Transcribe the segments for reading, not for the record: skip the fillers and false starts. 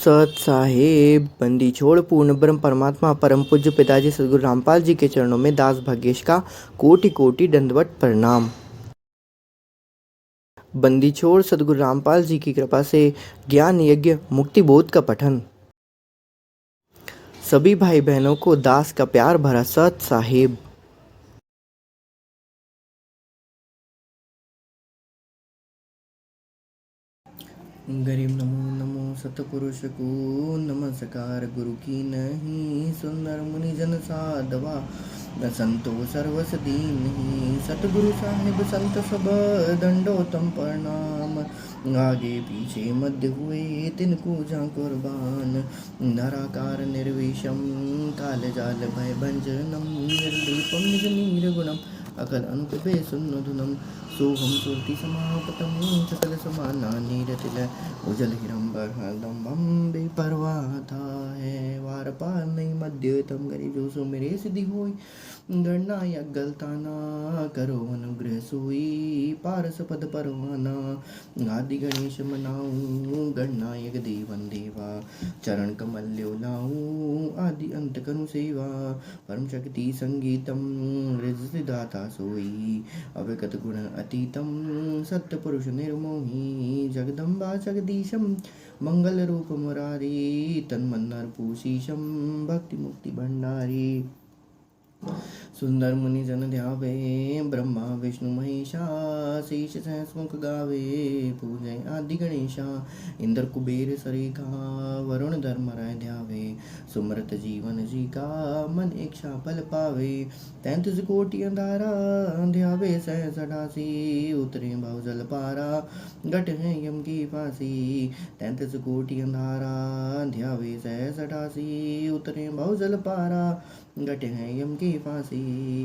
सत साहेब। बंदी छोड़ पूर्ण ब्रह्म परमात्मा परम पूज्य पिताजी सदगुरु रामपाल जी के चरणों में दास भाग्येश का कोटि कोटि दंडवत प्रणाम। बंदी छोड़ सदगुरु रामपाल जी की कृपा से ज्ञान यज्ञ मुक्ति बोध का पठन। सभी भाई बहनों को दास का प्यार भरा सत साहेब। गरीब नमो नमो सतपुरुष को नमस्कार। गुरु की नहीं सुंदर मुनि जन साधवा संतो सर्वस दीन ही। सतगुरु साहिब संत सब दंडोतम प्रणाम। आगे पीछे मध्य हुए तिनको जा कुर्बान। नराकार निर्विषम काल जाल भय भंजनम। निर्दीपम निज निर्गुणम अकल अनुपे सुन्नधुनम। सोहम सुरति समापतम सकल समाना नीरतिल। उजल हिरंबर हरदम बेपरवाह था है। वार पार नहीं मध्यतम गरीब जो सो मेरे सिद्धि होई। गणना या गलता ना करो अनुग्रह सोई। पारस पद परवाना आदि गणेश मनाऊं। गणनायक देवन देवा चरण कमल्यो लाऊं। आदि अंत कनु सेवा परम शक्ति संगीतम। दाता सोई अविगत गुण अतीतम। सत्य पुरुष निर्मोही जगदम्बा जगदीशम। मंगल रूप मुरारी तन्मन्नर पूशीशम। भक्ति मुक्ति भंडारी सुंदर मुनि जन ध्यावे। ब्रह्मा विष्णु महेशा शेष सहस मुख गावे। पूजय आदि गणेशा इंद्र कुबेर सरेखा। वरुण धर्म राय ध्यावे। सुमृत जीवन जी का मन इच्छा फल पावे। 33 कोटि अंधारा ध्यावे सहस 88। उतरे भव जल पारा घट है यम की फांसी। 33 कोटि अंधारा ध्यावे सहस 88। उतरे भव जल पारा घटे हैं यम की फांसी।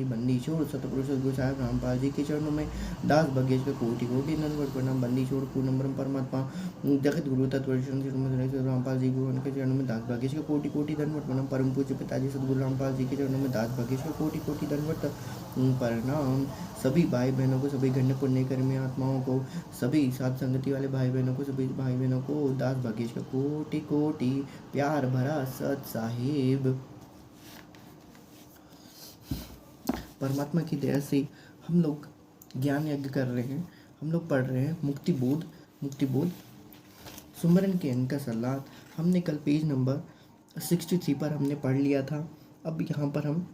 बंदी छोड़ सतपुरुष सदगुरु साहिब रामपाल जी के चरणों में दास भाग्येश का कोटि कोटि दंडवत प्रणाम। बंदी छोड़ पूर्ण ब्रह्म परमात्मा जगत गुरु तत्व रामपाल जी गुरु के चरणों में दास भाग्येश का कोटि कोटि दंडवत प्रणाम। परम पूज्य पिताजी सदगुरु रामपाल जी के चरणों में दास भाग्येश का कोटि कोटि दंडवत प्रणाम। सभी भाई बहनों को, सभी गण्य पुण्य कर्मी आत्माओं को, सभी साथ संगति वाले भाई बहनों को, सभी भाई बहनों को दास भाग्येश का कोटि कोटि प्यार भरा सत साहिब। परमात्मा की दया से हम लोग ज्ञान यज्ञ कर रहे हैं। हम लोग पढ़ रहे हैं मुक्ति बोध सुमरन के अंक का सलाह। हमने कल पेज नंबर 63 पर हमने पढ़ लिया था। अब यहाँ पर हम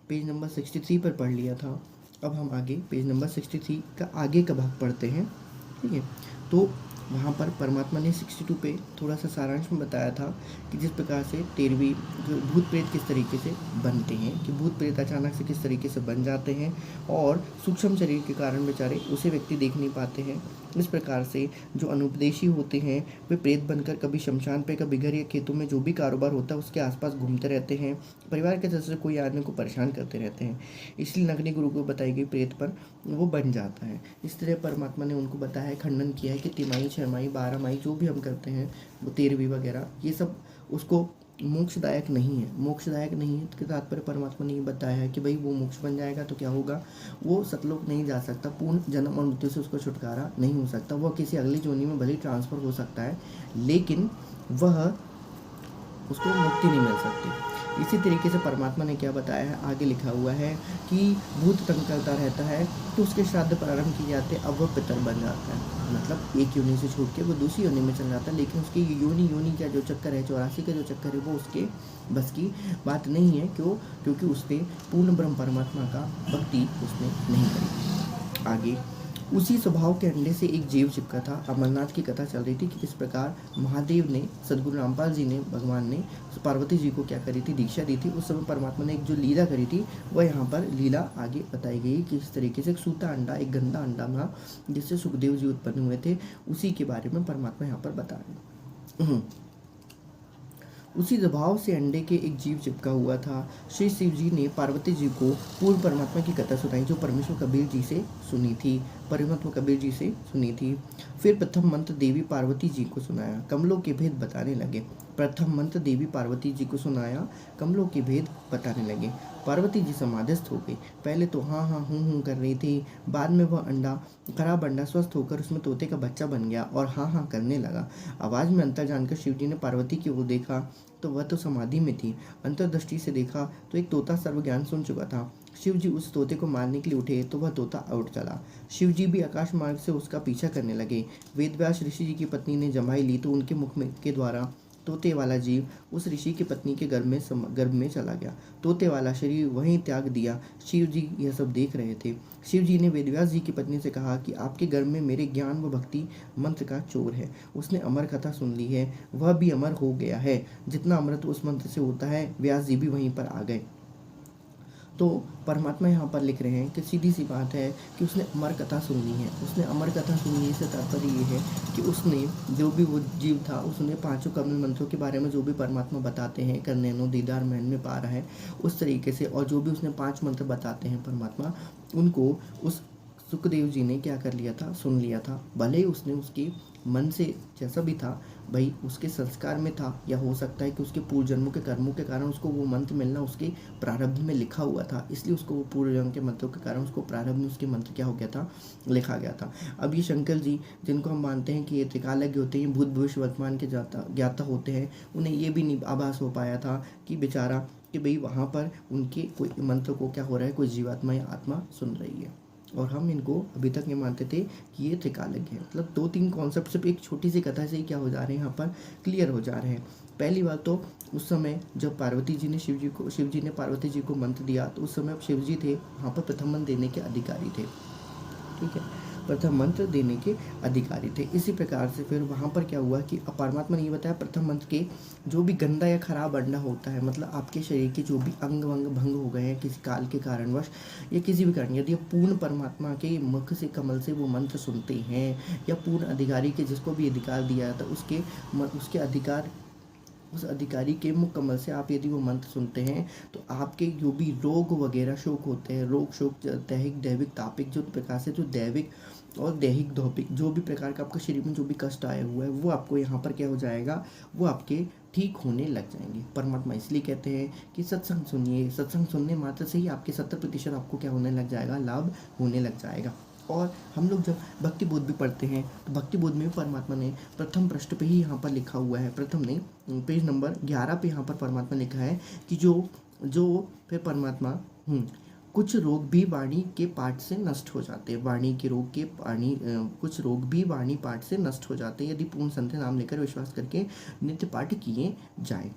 पेज नंबर 63 पर पढ़ लिया था। अब हम आगे पेज नंबर 63 का आगे का भाग पढ़ते हैं। ठीक है, तो वहाँ पर परमात्मा ने 62 पे थोड़ा सा सारांश में बताया था कि जिस प्रकार से 13वीं भूत प्रेत किस तरीके से बनते हैं, कि भूत प्रेत अचानक से किस तरीके से बन जाते हैं और सूक्ष्म शरीर के कारण बेचारे उसे व्यक्ति देख नहीं पाते हैं। इस प्रकार से जो अनुपदेशी होते हैं वे प्रेत बनकर कभी शमशान पे, कभी घर या खेतों में जो भी कारोबार होता है उसके आसपास घूमते रहते हैं। परिवार के सदस्य कोई आदमी को परेशान करते रहते हैं। इसलिए नगनी गुरु को बताई गई प्रेत पर वो बन जाता है। इस तरह परमात्मा ने उनको बताया, खंडन किया है कि तिमाही, 6 माही, 12 माही जो भी हम करते हैं, वो 13वीं वगैरह, ये सब उसको मोक्षदायक नहीं है। मोक्षदायक नहीं है इसके तात्पर्य परमात्मा ने ये बताया है कि भाई वो मोक्ष बन जाएगा तो क्या होगा, वो सतलोक नहीं जा सकता, पूर्ण जन्म और मृत्यु से उसको छुटकारा नहीं हो सकता। वह किसी अगली जोनी में भले ट्रांसफ़र हो सकता है लेकिन वह उसको मुक्ति नहीं मिल सकती। इसी तरीके से परमात्मा ने क्या बताया है, आगे लिखा हुआ है कि भूत तंग करता रहता है तो उसके श्राद्ध प्रारंभ किए जाते, अब वह पितर बन जाता है। मतलब एक योनि से छूट के वो दूसरी योनि में चल जाता है, लेकिन उसकी योनि का जो चक्कर है, 84 का जो चक्कर है, वो उसके बस की बात नहीं है। क्यों? क्योंकि उसने पूर्ण ब्रह्म परमात्मा का भक्ति उसने नहीं करी। आगे उसी स्वभाव के अंडे से एक जीव चिपका था। अमरनाथ की कथा चल रही थी कि किस प्रकार महादेव ने, सदगुरु रामपाल जी ने, भगवान ने पार्वती जी को क्या करी थी, दीक्षा दी थी। उस समय परमात्मा ने एक जो लीला करी थी वह यहाँ पर लीला आगे बताई गई। किस तरीके से एक सूता अंडा, एक गंदा अंडा था जिससे सुखदेव जी उत्पन्न हुए थे, उसी के बारे में परमात्मा यहाँ पर बता रहे हैं। उसी दबाव से अंडे के एक जीव चिपका हुआ था। श्री शिव जी ने पार्वती जी को पूर्ण परमात्मा की कथा सुनाई, जो परमेश्वर कबीर जी से सुनी थी, परमात्मा कबीर जी से सुनी थी। फिर प्रथम मंत्र देवी पार्वती जी को सुनाया, कमलों के भेद बताने लगे। प्रथम मंत्र देवी पार्वती जी को सुनाया, कमलों के भेद बताने लगे। पार्वती जी समाधिस्थ हो गई। पहले तो हाँ हाँ हूँ कर रही थी, बाद में वह खराब अंडा स्वस्थ होकर उसमें तोते का बच्चा बन गया और हाँ हाँ करने लगा। आवाज़ में अंतर जानकर शिवजी ने पार्वती की ओर देखा तो वह तो समाधि में थी। अंतर्दृष्टि से देखा तो एक तोता सर्वज्ञान सुन चुका था। शिवजी उस तोते को मारने के लिए उठे तो वह तोता उड़ चला। शिवजी भी आकाश मार्ग से उसका पीछा करने लगे। वेदव्यास ऋषि जी की पत्नी ने जमाई ली तो उनके मुख में के द्वारा तोते वाला जीव उस ऋषि की पत्नी के गर्भ में चला गया। तोते वाला शरीर वहीं त्याग दिया। शिव जी यह सब देख रहे थे। शिव जी ने वेदव्यास जी की पत्नी से कहा कि आपके गर्भ में मेरे ज्ञान व भक्ति मंत्र का चोर है। उसने अमर कथा सुन ली है, वह भी अमर हो गया है। जितना अमृत उस मंत्र से होता है, व्यास जी भी वहीं पर आ गए। तो परमात्मा यहाँ पर लिख रहे हैं कि सीधी सी बात है कि उसने अमर कथा सुन ली है। उसने अमर कथा सुन ली से तात्पर्य ये है कि उसने जो भी वो जीव था, उसने पांचों कमल मंत्रों के बारे में जो भी परमात्मा बताते हैं, कर नैनो दीदार मैन में पा रहा है, उस तरीके से, और जो भी उसने 5 मंत्र बताते हैं परमात्मा, उनको उस सुखदेव जी ने क्या कर लिया था, सुन लिया था। भले ही उसने उसके मन से जैसा भी था, भाई उसके संस्कार में था, या हो सकता है कि उसके पूर्व जन्मों के कर्मों के कारण उसको वो मंत्र मिलना उसके प्रारब्ध में लिखा हुआ था, इसलिए उसको वो पूर्व जन्म के मंत्रों के कारण उसको प्रारब्ध में उसके मंत्र क्या हो गया था, लिखा गया था। अब ये शंकर जी, जिनको हम मानते हैं कि ये त्रिकालज्ञ होते हैं, भूत भविष्य वर्तमान के ज्ञाता होते हैं, उन्हें ये भी नहीं आभास हो पाया था कि बेचारा कि भाई वहाँ पर उनके कोई मंत्र को क्या हो रहा है, कोई जीवात्मा या आत्मा सुन रही है। और हम इनको अभी तक ये मानते थे कि ये त्रिकालज्ञ है। मतलब 2-3 कॉन्सेप्ट सिर्फ एक छोटी सी कथा से ही क्या हो जा रहे हैं, यहाँ पर क्लियर हो जा रहे हैं। पहली बात तो उस समय जब पार्वती जी ने शिव जी ने पार्वती जी को मंत्र दिया, तो उस समय शिव जी थे वहाँ पर प्रथम मंत्र देने के अधिकारी थे, ठीक है, प्रथम मंत्र देने के अधिकारी थे। इसी प्रकार से फिर वहाँ पर क्या हुआ कि परमात्मा ने ये बताया, प्रथम मंत्र के जो भी गंदा या खराब अंडा होता है, मतलब आपके शरीर के जो भी अंग वंग भंग हो गए हैं किसी काल के कारणवश या किसी भी कारण, यदि पूर्ण परमात्मा के मुख से कमल से वो मंत्र सुनते हैं, या पूर्ण अधिकारी के जिसको भी अधिकार दिया था उसके अधिकार, उस अधिकारी के मुख कमल से आप यदि वो मंत्र सुनते हैं, तो आपके जो भी रोग वगैरह शोक होते हैं, रोग शोक दैहिक दैविक तापिक, जो प्रकार से जो दैविक और दैहिक धौपिक जो भी प्रकार का आपके शरीर में जो भी कष्ट आया हुआ है, वो आपको यहाँ पर क्या हो जाएगा, वो आपके ठीक होने लग जाएंगे। परमात्मा इसलिए कहते हैं कि सत्संग सुनिए, सत्संग सुनने मात्र से ही आपके 70% आपको क्या होने लग जाएगा, लाभ होने लग जाएगा। और हम लोग जब भक्ति बोध भी पढ़ते हैं, तो भक्ति बोध में भी परमात्मा ने प्रथम पृष्ठ पे ही यहाँ पर लिखा हुआ है, प्रथम नहीं, पेज नंबर 11 पे यहाँ पर परमात्मा लिखा है कि जो फिर परमात्मा कुछ रोग भी वाणी के पाठ से नष्ट हो जाते हैं, वाणी के रोग के कुछ रोग भी वाणी पाठ से नष्ट हो जाते हैं, यदि पूर्ण संत नाम लेकर विश्वास करके नित्य पाठ किए जाए,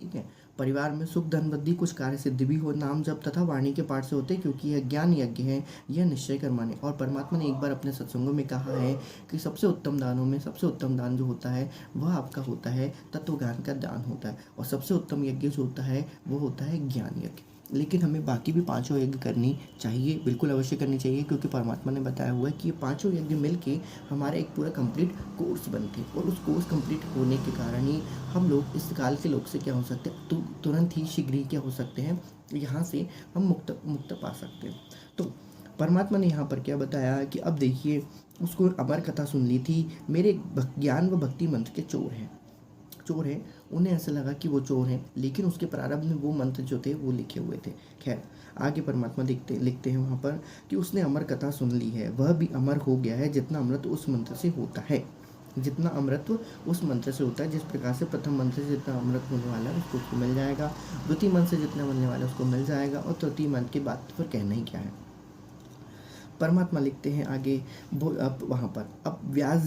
ठीक है। परिवार में सुख धन वृद्धि कुछ कार्य सिद्धि भी हो, नाम जप तथा वाणी के पाठ से होते, क्योंकि यह ज्ञान यज्ञ है, यह निश्चय कर माने। और परमात्मा ने एक बार अपने सत्संगों में कहा है कि सबसे उत्तम दानों में सबसे उत्तम दान जो होता है वह आपका होता है तत्व ज्ञान का दान होता है, और सबसे उत्तम यज्ञ जो होता है वो होता है ज्ञान यज्ञ। लेकिन हमें बाकी भी 5 यज्ञ करनी चाहिए, बिल्कुल अवश्य करनी चाहिए, क्योंकि परमात्मा ने बताया हुआ है कि ये 5 यज्ञ मिलके हमारा एक पूरा कंप्लीट कोर्स बनते हैं, और उस कोर्स कंप्लीट होने के कारण ही हम लोग इस काल के लोग से क्या हो सकते हैं, तो तुरंत ही शीघ्र ही क्या हो सकते हैं, यहाँ से हम मुक्त पा सकते हैं। तो परमात्मा ने यहाँ पर क्या बताया कि अब देखिए, उसको अमर कथा सुन ली थी, मेरे ज्ञान व भक्ति मंत्र के चोर हैं, उन्हें ऐसा लगा कि वो चोर हैं, लेकिन उसके प्रारंभ में वो मंत्र जो थे वो लिखे हुए थे। खैर, आगे परमात्मा लिखते हैं वहाँ पर कि उसने अमर कथा सुन ली है, वह भी अमर हो गया है, जितना अमृत उस मंत्र से होता है, जितना अमृत उस मंत्र से होता है। जिस प्रकार से प्रथम मंत्र से जितना अमृत होने वाला है उसको मिल जाएगा, द्वितीय मंत्र से जितना मिलने वाला है उसको मिल जाएगा, और तृतीय मंत्र की बात फिर कहना ही क्या है। परमात्मा लिखते हैं आगे अब वहाँ पर, अब व्यास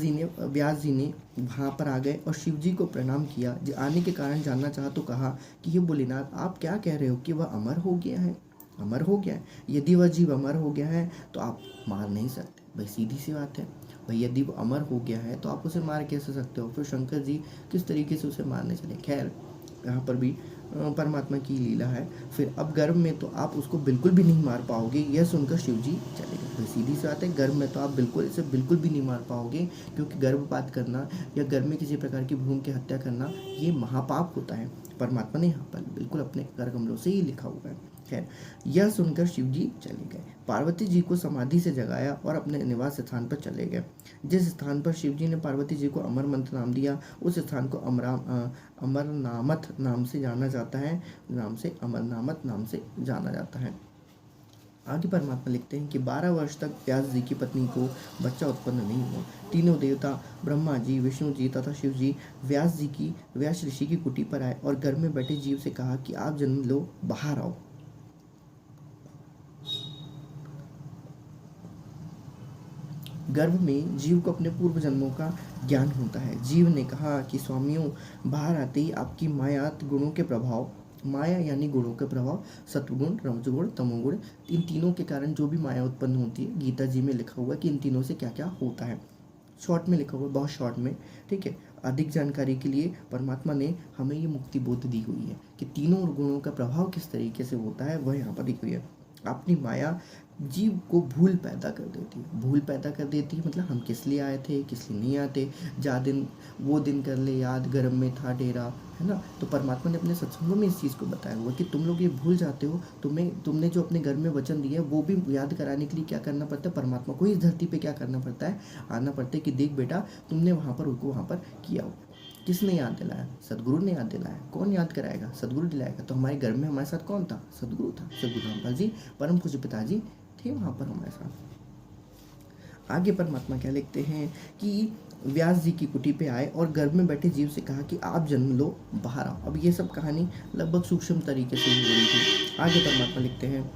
जी ने वहाँ पर आ गए और शिव जी को प्रणाम किया। आने के कारण जानना चाहा तो कहा कि ये भोलेनाथ, आप क्या कह रहे हो कि वह अमर हो गया है, अमर हो गया है? यदि वह जीव अमर हो गया है तो आप मार नहीं सकते। भाई सीधी सी बात है, भाई यदि वो अमर हो गया है तो आप उसे मार कैसे सकते हो? फिर शंकर जी किस तरीके से उसे मारने चले। खैर, यहाँ पर भी परमात्मा की लीला है। फिर अब गर्भ में तो आप उसको बिल्कुल भी नहीं मार पाओगे, यह सुनकर शिव जी चले गए। तो सीधी सी बात है, गर्भ में तो आप इसे बिल्कुल भी नहीं मार पाओगे, क्योंकि गर्भपात करना या गर्भ में किसी प्रकार की भ्रूण की हत्या करना ये महापाप होता है। परमात्मा ने यहाँ पर बिल्कुल अपने कर कमलों से ही लिखा हुआ है। खैर, यह सुनकर शिव जी चले गए। पार्वती जी को समाधि से जगाया और अपने निवास स्थान पर चले गए। जिस स्थान पर शिव जी ने पार्वती जी को अमर मंत्र नाम दिया, उस स्थान को अमरनामथ नाम से जाना जाता है, अमरनामथ नाम से जाना जाता है। आगे परमात्मा लिखते हैं कि 12 वर्ष तक व्यास जी की पत्नी को बच्चा उत्पन्न नहीं हुआ। तीनों देवता ब्रह्मा जी, विष्णु जी तथा शिव जी व्यास ऋषि की कुटी पर आए और गर्भ में बैठे जीव से कहा कि आप जन्म लो, बाहर आओ। गर्भ में जीव को अपने पूर्व जन्मों का ज्ञान होता है। जीव ने कहा कि स्वामियों, बाहर आते ही आपकी माया गुणों के प्रभाव, माया यानी गुणों के प्रभाव, सत्वगुण, रजोगुण, तमोगुण, इन तीनों के कारण जो भी माया उत्पन्न होती है, गीता जी में लिखा हुआ है कि इन तीनों से क्या क्या होता है। शॉर्ट में लिखा हुआ है, बहुत शॉर्ट में, ठीक है। अधिक जानकारी के लिए परमात्मा ने हमें ये मुक्ति बोध दी हुई है कि तीनों गुणों का प्रभाव किस तरीके से होता है, वह यहाँ पर लिखी हुई है। अपनी माया जीव को भूल पैदा कर देती है। भूल पैदा कर देती है मतलब हम किस लिए आए थे, किस लिए नहीं आते, जा दिन वो दिन कर ले याद, गर्भ में था डेरा, है ना। तो परमात्मा ने अपने सत्संगों में इस चीज़ को बताया हुआ कि तुम लोग ये भूल जाते हो। तुमने जो अपने घर में वचन दिया है वो भी याद कराने के लिए क्या करना पड़ता है, परमात्मा को इस धरती पर क्या करना पड़ता है, आना पड़ता है कि देख बेटा, तुमने वहाँ पर उनको वहाँ पर किया हो। किसने याद दिलाया? सदगुरु ने याद दिलाया। कौन याद कराएगा? सदगुरु दिलाएगा। तो हमारे घर में हमारे साथ कौन था? सदगुरु था। सदगुरु रामपाल जी परम पूज्य पिताजी थे वहाँ पर हमारे साथ। आगे परमात्मा क्या लिखते हैं कि व्यास जी की कुटी पे आए और गर्भ में बैठे जीव से कहा कि आप जन्म लो, बाहर आओ। अब ये सब कहानी लगभग सूक्ष्म तरीके से ही हो रही थी। आगे परमात्मा लिखते हैं,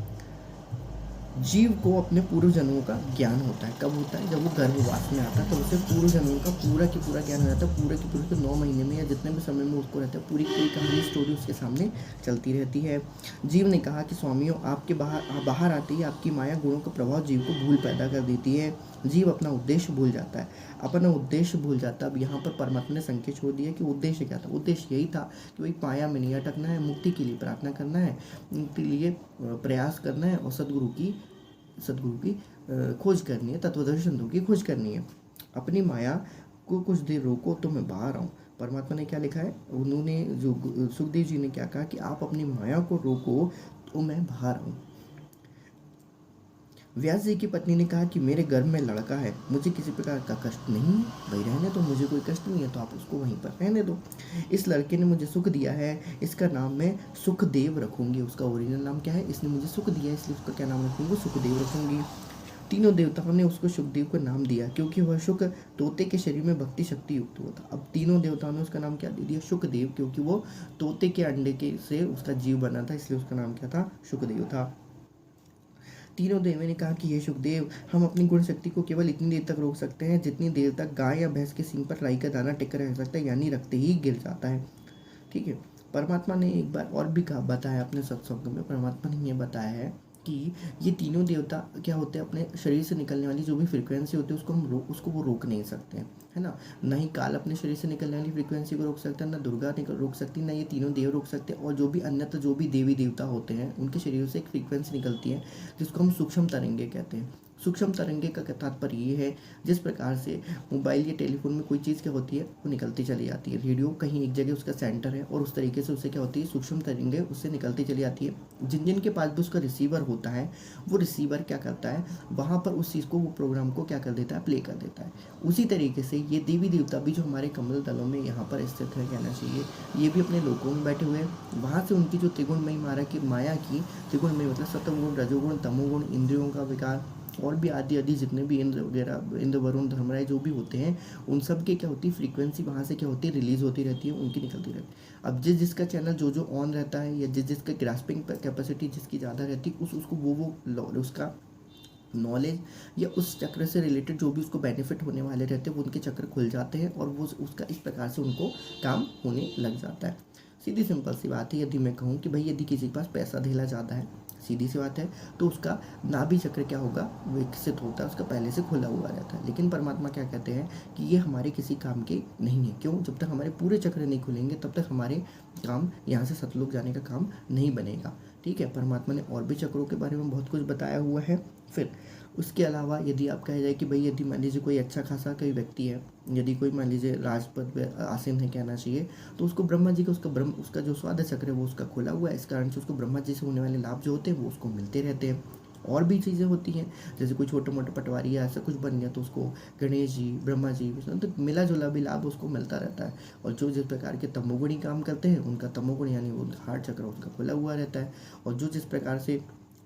जीव को अपने पूर्व जन्मों का ज्ञान होता है। कब होता है? जब वो गर्भवास में आता है तो उसे पूर्व जन्मों का पूरा की पूरा ज्ञान हो जाता है। पूरे के पूरे 9 महीने में या जितने भी समय में उसको रहता है, पूरी पूरी कहानी स्टोरी उसके सामने चलती रहती है। जीव ने कहा कि स्वामियों, आपके बाहर आते ही आपकी माया गुणों का प्रभाव जीव को भूल पैदा कर देती है। जीव अपना उद्देश्य भूल जाता है, अपना उद्देश्य भूल जाता है। अब यहाँ पर परमात्मा ने संकेत छोड़ दिया कि उद्देश्य क्या था। उद्देश्य यही था कि वही माया में नहीं अटकना है, मुक्ति के लिए प्रार्थना करना है, मुक्ति के लिए प्रयास करना है और सदगुरु की खोज करनी है, तत्वदर्शी संतों की खोज करनी है। अपनी माया को कुछ देर रोको तो मैं बाहर आऊँ। परमात्मा ने क्या लिखा है, उन्होंने जो सुखदेव जी ने क्या कहा कि आप अपनी माया को रोको तो मैं बाहर आऊँ। व्यास जी की पत्नी ने कहा कि मेरे गर्भ में लड़का है, मुझे किसी प्रकार का कष्ट नहीं है। भाई रहने दो, मुझे कोई कष्ट नहीं है, तो आप उसको वहीं पर रहने दो। इस लड़के ने मुझे सुख दिया है, इसका नाम मैं सुखदेव रखूंगी। उसका ओरिजिनल नाम क्या है? इसने मुझे सुख दिया है, इसलिए उसका क्या नाम रखूंगी? सुखदेव रखूंगी। तीनों देवताओं ने उसको सुखदेव का नाम दिया क्योंकि वह शुक तोते के शरीर में भक्ति शक्ति युक्त हुआ था। अब तीनों देवताओं ने उसका नाम क्या दे दिया? शुकदेव, क्योंकि वो तोते के अंडे के से उसका जीव बना था, इसलिए उसका नाम क्या था? शुकदेव था। तीनों देवों ने कहा कि ये सुखदेव, हम अपनी गुण शक्ति को केवल इतनी देर तक रोक सकते हैं जितनी देर तक गाय या भैंस के सींग पर राई का दाना टिक रह सकता है, यानी रखते ही गिर जाता है। ठीक है। परमात्मा ने एक बार और भी कहा, बताया अपने सत्संग में। परमात्मा ने ये बताया है कि ये तीनों देवता क्या होते हैं, अपने शरीर से निकलने वाली जो भी फ्रीक्वेंसी होती है उसको वो रोक नहीं सकते हैं, है ना। ना ही काल अपने शरीर से निकलने वाली फ्रीक्वेंसी को रोक सकता है, ना दुर्गा रोक सकती, ना ये तीनों देव रोक सकते। और जो भी अन्यत्र जो भी देवी देवता होते हैं उनके शरीर से एक फ्रीक्वेंसी निकलती है जिसको हम सूक्ष्म तरंगे कहते हैं। सूक्ष्म तरंगे का तात्पर्य ये है, जिस प्रकार से मोबाइल या टेलीफोन में कोई चीज़ क्या होती है, वो निकलती चली जाती है। रेडियो कहीं एक जगह उसका सेंटर है और उस तरीके से उससे क्या होती है, सूक्ष्म तरंगे उससे निकलती चली जाती है। जिन जिन के पास भी उसका रिसीवर होता है, वो रिसीवर क्या करता है, वहाँ पर उस चीज़ को, वो प्रोग्राम को क्या कर देता है, प्ले कर देता है। उसी तरीके से ये देवी देवता भी जो हमारे कमल दलों में यहाँ पर स्थित है, कहना चाहिए, ये भी अपने लोकों में बैठे हुए हैं। वहाँ से उनकी जो त्रिगुणमयी माया की त्रिगुणमयी मतलब सत्वगुण, रजोगुण, तमोगुण, इंद्रियों का विकार और भी आदि आदि जितने भी इंद्र वगैरह, इंद्र, वरुण, धर्मराय जो भी होते हैं, उन सब के क्या होती है, फ्रीक्वेंसी वहाँ से क्या होती है, रिलीज होती रहती है, उनकी निकलती रहती है। अब जिसका चैनल जो ऑन रहता है या जिसका ग्रास्पिंग कैपेसिटी जिसकी ज़्यादा रहती है, उसको वो उसका नॉलेज या उस चक्र से रिलेटेड जो भी उसको बेनिफिट होने वाले रहते हैं, वो उनके चक्र खुल जाते हैं और वो उसका इस प्रकार से उनको काम होने लग जाता है। सीधी सिंपल सी बात है। यदि मैं कहूँ कि भाई यदि किसी के पास पैसा धेला ज़्यादा है, सीधी सी बात है। तो उसका नाभि चक्र क्या होगा, विकसित होता है, उसका पहले से खुला हुआ रहता है। लेकिन परमात्मा क्या कहते हैं कि ये हमारे किसी काम के नहीं है। क्यों? जब तक हमारे पूरे चक्र नहीं खुलेंगे तब तक हमारे काम यहाँ से सतलोक जाने का काम नहीं बनेगा। ठीक है, परमात्मा ने और भी चक्रों के बारे में बहुत कुछ बताया हुआ है। फिर उसके अलावा यदि आप कहा जाए कि भाई यदि मान लीजिए कोई अच्छा खासा कोई व्यक्ति है, यदि कोई मान लीजिए राजपद पे आसीन है कहना चाहिए, तो उसको ब्रह्मा जी का उसका जो स्वाद चक्र है वो उसका खुला हुआ है। इस कारण से उसको ब्रह्मा जी से होने वाले लाभ जो होते हैं वो उसको मिलते रहते हैं। और भी चीज़ें होती हैं, जैसे कोई छोटे मोटे पटवारी या ऐसा कुछ बन गया तो उसको गणेश जी, ब्रह्मा जी, विष्णु, तो मिला जुला भी लाभ उसको मिलता रहता है। और जो जिस प्रकार के तमोगुणी काम करते हैं उनका तमोगुण यानी वो हार्ट चक्र उसका खुला हुआ रहता है। और जो जिस प्रकार से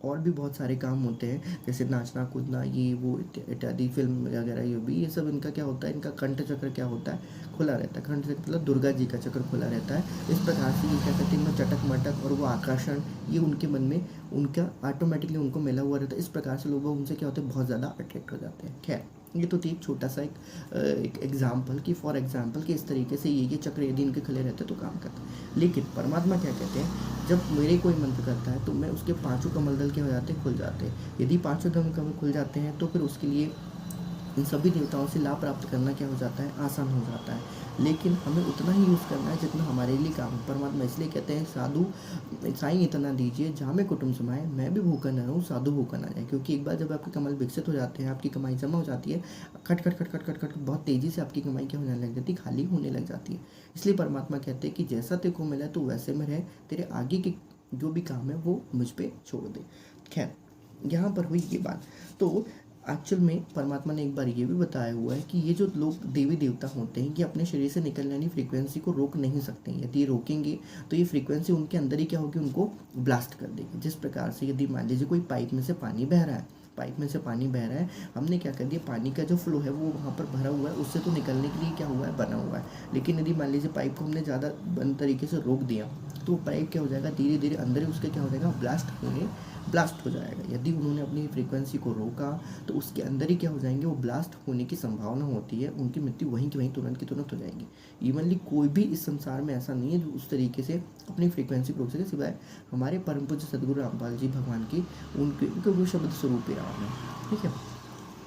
और भी बहुत सारे काम होते हैं, जैसे नाचना कूदना ये वो इत्यादि, फिल्म वगैरह, ये भी, ये सब इनका क्या होता है, इनका कंठ चक्र क्या होता है, खुला रहता है। कंठ चक्र मतलब दुर्गा जी का चक्र खुला रहता है। इस प्रकार से ये क्या कहते हैं, इनमें चटक मटक और वो आकर्षण ये उनके मन में उनका ऑटोमेटिकली उनको मिला हुआ रहता है। इस प्रकार से लोग उनसे क्या होते हैं, बहुत ज़्यादा अट्रैक्ट हो जाते हैं। खैर, ये तो थी एक छोटा सा एक एग्जाम्पल कि फॉर एग्जाम्पल कि इस तरीके से ये चक्र यदि इनके खुले रहते तो काम करते हैं। लेकिन परमात्मा क्या कहते हैं, जब मेरे कोई मंत्र करता है तो मैं उसके पांचों कमलदल क्या हो जाते हैं, खुल जाते हैं। यदि पांचों कमल खुल जाते हैं तो फिर उसके लिए इन सभी देवताओं से लाभ प्राप्त करना क्या हो जाता है, आसान हो जाता है। लेकिन हमें उतना ही यूज़ करना है जितना हमारे लिए काम है। परमात्मा इसलिए कहते हैं साधु साईं इतना दीजिए जहाँ में कुटुंब समाए, मैं भी भूखा न रहूँ साधु भूखा ना जाए। क्योंकि एक बार जब आपके कमल विकसित हो जाते हैं, आपकी कमाई जमा हो जाती है, खट खट खट खट खट खट बहुत तेज़ी से आपकी कमाई क्या होने लग जाती है, खाली होने लग जाती है। इसलिए परमात्मा कहते हैं कि जैसा तेरे को मिला तो वैसे में रहे, तेरे आगे के जो भी काम है वो मुझ पर छोड़ दे। खैर, यहाँ पर हुई ये बात। तो एक्चुअल में परमात्मा ने एक बार ये भी बताया हुआ है कि ये जो लोग देवी देवता होते हैं, ये अपने शरीर से निकलने वाली फ्रीक्वेंसी को रोक नहीं सकते हैं। यदि रोकेंगे तो ये फ्रीक्वेंसी उनके अंदर ही क्या होगी, उनको ब्लास्ट कर देगी। जिस प्रकार से यदि मान लीजिए कोई पाइप में से पानी बह रहा है, हमने क्या कर दिया, पानी का जो फ्लो है वो वहाँ पर भरा हुआ है, उससे तो निकलने के लिए क्या हुआ है, बना हुआ है। लेकिन यदि मान लीजिए पाइप को हमने ज़्यादा बंद तरीके से रोक दिया तो पाइप क्या हो जाएगा, धीरे धीरे अंदर ही उसके क्या हो जाएगा, ब्लास्ट हो जाएगा। यदि उन्होंने अपनी फ्रीक्वेंसी को रोका तो उसके अंदर ही क्या हो जाएंगे, वो ब्लास्ट होने की संभावना होती है, उनकी मृत्यु वहीं की वहीं तुरंत की तुरंत हो जाएगी। इवनली कोई भी इस संसार में ऐसा नहीं है जो उस तरीके से अपनी फ्रीक्वेंसी को रोक सके, सिवाय हमारे परम पूज्य सदगुरु रामपाल जी भगवान की, उनके वो शब्द स्वरूप ही राम है। ठीक है,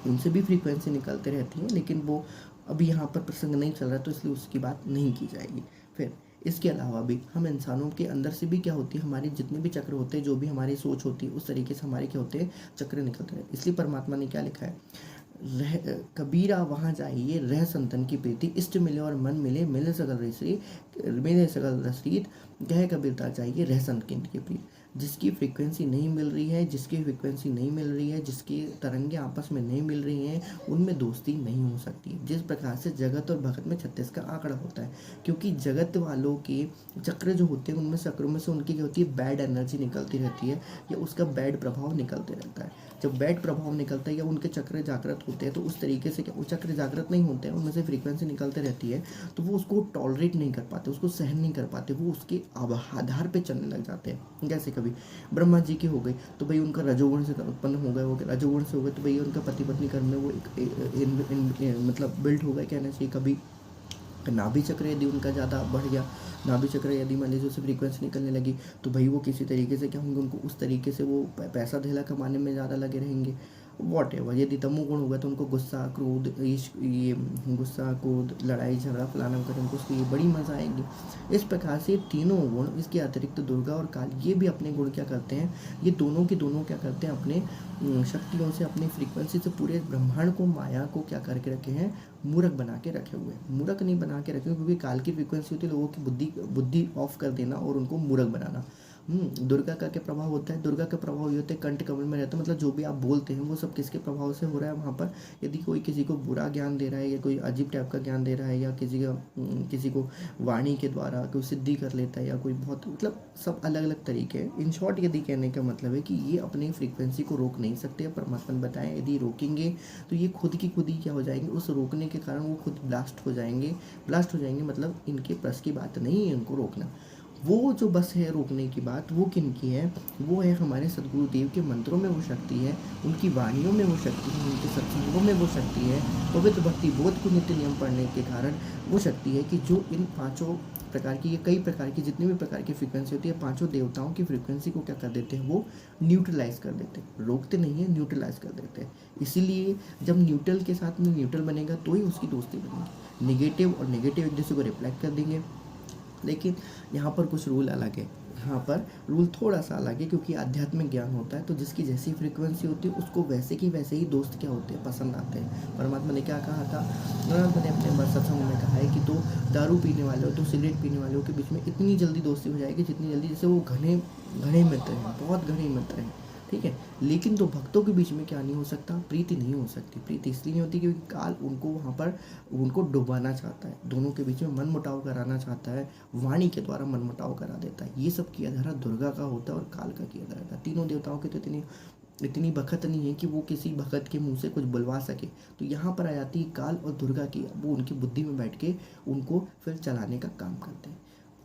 उनसे भी फ्रीक्वेंसी निकलते रहती है, लेकिन वो अभी यहाँ पर प्रसंग नहीं चल रहा तो इसलिए उसकी बात नहीं की जाएगी। फिर इसके अलावा भी हम इंसानों के अंदर से भी क्या होती है, हमारे जितने भी चक्र होते हैं, जो भी हमारी सोच होती है उस तरीके से हमारे क्या होते हैं, चक्र निकलते हैं। इसलिए परमात्मा ने क्या लिखा है, रह कबीरा वहाँ जाइए रह संतन की प्रीति, इष्ट मिले और मन मिले, मिले सगल रसरीत, कहे कबीरता चाहिए रह संत की प्रीत। जिसकी फ्रीक्वेंसी नहीं मिल रही है, जिसकी तरंगे आपस में नहीं मिल रही हैं, उनमें दोस्ती नहीं हो सकती। जिस प्रकार से जगत और भगत में 36 का आंकड़ा होता है, क्योंकि जगत वालों के चक्र जो होते हैं उनमें चक्रों में से उनकी क्या होती है, बैड एनर्जी निकलती रहती है या उसका बैड प्रभाव निकलते रहता है। जब बैड प्रभाव निकलता है या उनके चक्र जागृत होते हैं तो उस तरीके से क्या, वो चक्र जागृत नहीं होते हैं, उनमें से फ्रीक्वेंसी निकलते रहती है, तो वो उसको टॉलरेट नहीं कर पाते, उसको सहन नहीं कर पाते, वो उसके आधार पे चलने लग जाते हैं। जैसे कभी ब्रह्मा जी की हो गई तो भाई उनका रजोगुण से उत्पन्न हो गए, रजोगुण से हो गए तो भाई उनका पति पत्नी कर्म में वो मतलब बिल्ड हो गए कहना चाहिए। कभी नाभि चक्र यदि उनका ज़्यादा बढ़ गया, नाभि चक्र यदि मान लीजिए उससे फ्रीक्वेंसी निकलने लगी तो भाई वो किसी तरीके से क्या होंगे, उनको उस तरीके से वो पैसा धेला कमाने में ज़्यादा लगे रहेंगे। वॉट एवर, यदि तमोगुण होगा तो उनको गुस्सा क्रोध गुस्सा क्रोध लड़ाई झगड़ा फलाना करें, उनको उसकी बड़ी मज़ा आएगी। इस प्रकार से तीनों गुण, इसके अतिरिक्त दुर्गा और काल, ये भी अपने गुण क्या करते हैं, ये दोनों के दोनों क्या करते हैं, अपने शक्तियों से, अपनी फ्रीक्वेंसी से पूरे ब्रह्मांड को, माया को क्या करके रखे हैं, मूर्ख बना के रखे हुए हैं। मूर्ख नहीं बना के रखे, क्योंकि काल की फ्रीक्वेंसी होती है लोगों की बुद्धि ऑफ कर देना और उनको मूर्ख बनाना। दुर्गा का क्या प्रभाव होता है, दुर्गा का प्रभाव ये होता है कंठ कमल में रहता है, मतलब जो भी आप बोलते हैं वो सब किसके प्रभाव से हो रहा है वहाँ पर। यदि कोई किसी को बुरा ज्ञान दे रहा है या कोई अजीब टाइप का ज्ञान दे रहा है या किसी को वाणी के द्वारा कोई सिद्धि कर लेता है या कोई बहुत, मतलब सब अलग अलग तरीके हैं। इन शॉर्ट यदि कहने का मतलब है कि ये अपनी फ्रीक्वेंसी को रोक नहीं सकते। परमात्मा ने बताया यदि रोकेंगे तो ये खुद ही क्या हो जाएंगे, उस रोकने के कारण वो खुद ब्लास्ट हो जाएंगे मतलब इनके बस की बात नहीं है उनको रोकना। वो जो बस है रोकने की बात, वो किन की है, वो है हमारे सदगुरुदेव के मंत्रों में वो शक्ति है, उनकी वाणियों में वो शक्ति है, उनके सत्संगों में वो शक्ति है, पवित्र भक्ति बोध को नित्य नियम पढ़ने के कारण वो शक्ति है कि जो इन पांचों प्रकार की, ये कई प्रकार की जितनी भी प्रकार की फ्रीक्वेंसी होती है, पांचों देवताओं की फ्रीक्वेंसी को क्या कर देते हैं, वो न्यूट्रलाइज कर देते हैं, रोकते नहीं है, न्यूट्रलाइज कर देते हैं। इसीलिए जब न्यूट्रल के साथ में न्यूट्रल बनेगा तो ही उसकी दोस्ती बनेगी। नेगेटिव और नेगेटिव एक दूसरे को रिफ्लेक्ट कर देंगे। लेकिन यहाँ पर कुछ रूल अलग है, यहाँ पर रूल थोड़ा सा अलग है, क्योंकि आध्यात्मिक ज्ञान होता है, तो जिसकी जैसी फ्रीक्वेंसी होती है उसको वैसे की वैसे ही दोस्त क्या होते हैं, पसंद आते हैं। परमात्मा ने क्या कहा था, परमात्मा ने अपने सत्संग में कहा है कि तो दारू पीने वाले हो, तो सिगरेट पीने वालों के बीच में इतनी जल्दी दोस्ती हो जाएगी जितनी जल्दी जैसे वो घने घने मित्र हैं, बहुत घने मित्र हैं, ठीक है। लेकिन तो भक्तों के बीच में क्या नहीं हो सकता, प्रीति नहीं हो सकती। प्रीति इसलिए नहीं होती क्योंकि काल उनको वहाँ पर उनको डुबाना चाहता है, दोनों के बीच में मन मुटाव कराना चाहता है, वाणी के द्वारा मन मुटाव करा देता है। ये सब किया धारा दुर्गा का होता है और काल का किया धारा। तीनों देवताओं की तो इतनी बखत नहीं है कि वो किसी भगत के मुंह से कुछ बुलवा सके। तो यहाँ पर आ जाती है काल और दुर्गा की, वो उनकी बुद्धि में बैठ के उनको फिर चलाने का काम करते हैं।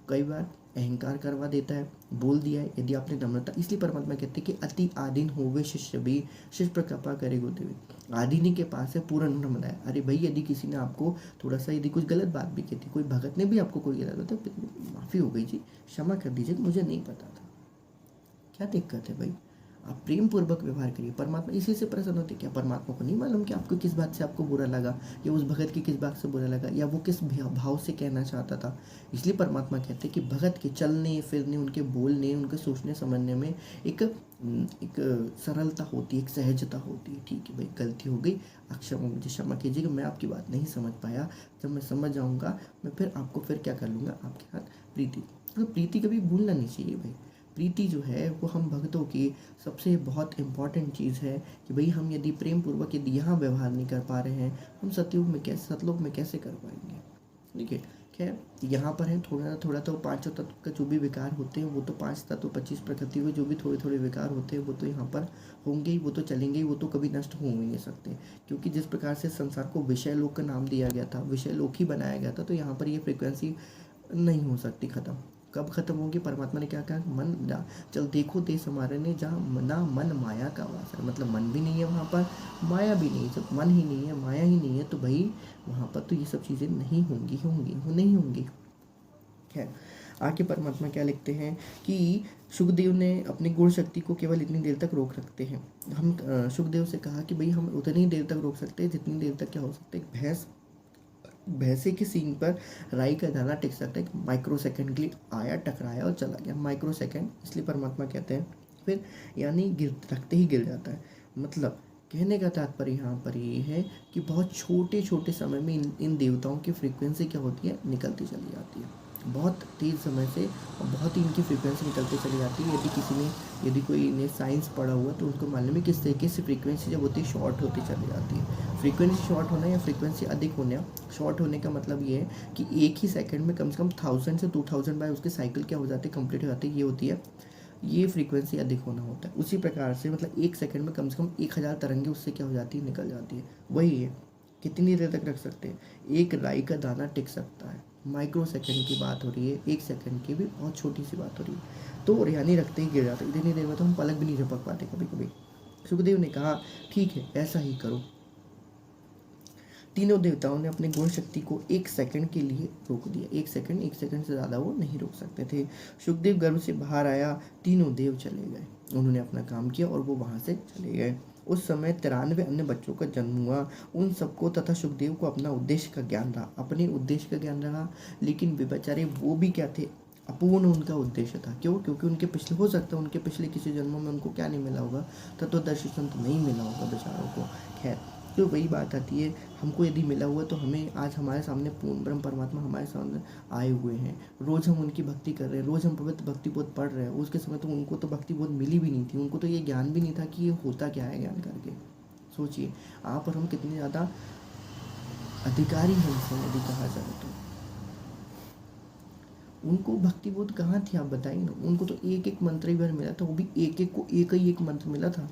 कई बार अहंकार करवा देता है, बोल दिया है, यदि आपने नम्रता, इसलिए परमात्मा कहते हैं कि अति आदीन होवे शिष्य भी, शिष्य पर कृपा करे गुरुदेव। आदीनी के पास है पूर्ण नम्रता है। अरे भाई, यदि किसी ने आपको थोड़ा सा यदि कुछ गलत बात भी कहती, कोई भगत ने भी आपको कोई गलत बात, तो माफ़ी हो गई जी, क्षमा कर दीजिए, मुझे नहीं पता था, क्या दिक्कत है भाई, आप प्रेम पूर्वक व्यवहार करिए। परमात्मा इसी से प्रसन्न होते। क्या परमात्मा को नहीं मालूम कि आपको किस बात से आपको बुरा लगा, या उस भगत की किस बात से बुरा लगा, या वो किस भाव से कहना चाहता था। इसलिए परमात्मा कहते हैं कि भगत के चलने फिरने, उनके बोलने, उनके सोचने समझने में एक सरलता होती है, एक सहजता होती है। ठीक है भाई, गलती हो गई, अक्षमा, मुझे क्षमा कीजिएगा, मैं आपकी बात नहीं समझ पाया, जब मैं समझ जाऊँगा मैं फिर आपको फिर क्या कर लूँगा, आपके साथ प्रीति। तो प्रीति कभी भूलना नहीं चाहिए भाई। प्रीति जो है वो हम भक्तों की सबसे बहुत इम्पॉर्टेंट चीज़ है कि भाई हम यदि प्रेम पूर्वक यदि यहाँ व्यवहार नहीं कर पा रहे हैं, हम सतलोक में कैसे कर पाएंगे। ठीक है, खैर यहाँ पर है थोड़ा तो पांचों तत्व का जो भी विकार होते हैं वो तो 5 तत्व 25 प्रकृति हुए जो भी थोड़े थोड़े विकार होते हैं वो तो यहाँ पर होंगे ही, वो तो चलेंगे ही, वो तो कभी नष्ट हो ही नहीं सकते। क्योंकि जिस प्रकार से संसार को विषय लोक का नाम दिया गया था, विषय लोक ही बनाया गया था, तो यहाँ पर ये फ्रिक्वेंसी नहीं हो सकती ख़त्म। कब खत्म होगी, परमात्मा ने क्या कहा, मन चल देखो देश हमारे ने जहाँ ना मन माया का वास है, मतलब मन भी नहीं है वहाँ पर, माया भी नहीं है। जब मन ही नहीं है, माया ही नहीं है, तो भाई वहाँ पर तो ये सब चीज़ें नहीं होंगी। खैर, आगे परमात्मा क्या लिखते हैं कि सुखदेव ने अपनी गुण शक्ति को केवल इतनी देर तक रोक रखते हैं। हम सुखदेव से कहा कि भाई हम उतनी देर तक रोक सकते हैं जितनी देर तक क्या हो सकता है, भैंसे की सींग पर राई का दाना टिक सकता है। माइक्रो सेकंड के लिए आया, टकराया और चला गया, माइक्रो सेकंड, इसलिए परमात्मा कहते हैं फिर, यानी रखते ही गिर जाता है। मतलब कहने का तात्पर्य यहाँ पर ये है कि बहुत छोटे छोटे समय में इन देवताओं की फ्रीक्वेंसी क्या होती है, निकलती चली जाती है, बहुत तेज़ समय से, और बहुत ही इनकी फ्रीक्वेंसी निकलती चली जाती है। यदि कोई ने साइंस पढ़ा हुआ तो उनको मालूम है किस तरीके से फ्रीक्वेंसी जब होती है शॉर्ट होती चली जाती है। फ्रीक्वेंसी शॉर्ट होना या फ्रीक्वेंसी अधिक होना, शॉर्ट होने का मतलब ये है कि एक ही सेकंड में कम से कम 1000 से 2000 बार उसके साइकिल क्या हो जाते हैं, कंप्लीट हो जाते हैं, ये होती है, ये फ्रीक्वेंसी अधिक होना होता है। उसी प्रकार से मतलब एक सेकंड में कम से कम 1000 तरंगे उससे क्या हो जाती है, निकल जाती है। वही है, कितनी देर तक रख सकते हैं, एक राई का दाना टिक सकता है। माइक्रो सेकंड की बात हो रही है, एक सेकंड की भी बहुत छोटी सी बात हो रही है, तो यानी रखते ही गिर जाता है। इतनी देर में तो हम पलक भी नहीं झपक पाते कभी कभी। सुखदेव ने कहा ठीक है, ऐसा ही करो। तीनों देवताओं ने अपने गुण शक्ति को 1 सेकंड के लिए रोक दिया। 1 सेकंड से ज़्यादा वो नहीं रोक सकते थे। सुखदेव गर्भ से बाहर आया, तीनों देव चले गए, उन्होंने अपना काम किया और वो वहाँ से चले गए। उस समय 93 अन्य बच्चों का जन्म हुआ। उन सबको तथा सुखदेव को अपना उद्देश्य का ज्ञान रहा, अपने उद्देश्य का ज्ञान रहा, लेकिन वे बेचारे वो भी क्या थे, अपूर्ण उनका उद्देश्य था। क्यों? क्योंकि उनके पिछले, हो सकता है उनके पिछले किसी जन्मों में उनको क्या नहीं मिला होगा, तत्वदर्शी संत नहीं मिला होगा बेचारों को। खैर, तो वही बात आती है, हमको यदि मिला हुआ तो हमें आज हमारे सामने पूर्ण ब्रह्म परमात्मा हमारे सामने आए हुए हैं, रोज़ हम उनकी भक्ति कर रहे हैं, रोज़ हम पवित्र भक्ति बोध पढ़ रहे हैं। उसके समय तो उनको तो भक्ति बोध मिली भी नहीं थी, उनको तो ये ज्ञान भी नहीं था कि ये होता क्या है ज्ञान करके। सोचिए आप और हम कितने ज़्यादा अधिकारी हैं इसमें यदि कहा जाए तो। उनको भक्ति बोध कहाँ थी आप बताइए ना। उनको तो एक एक मंत्र ही बार मिला था, वो भी एक एक को एक ही एक मंत्र मिला था।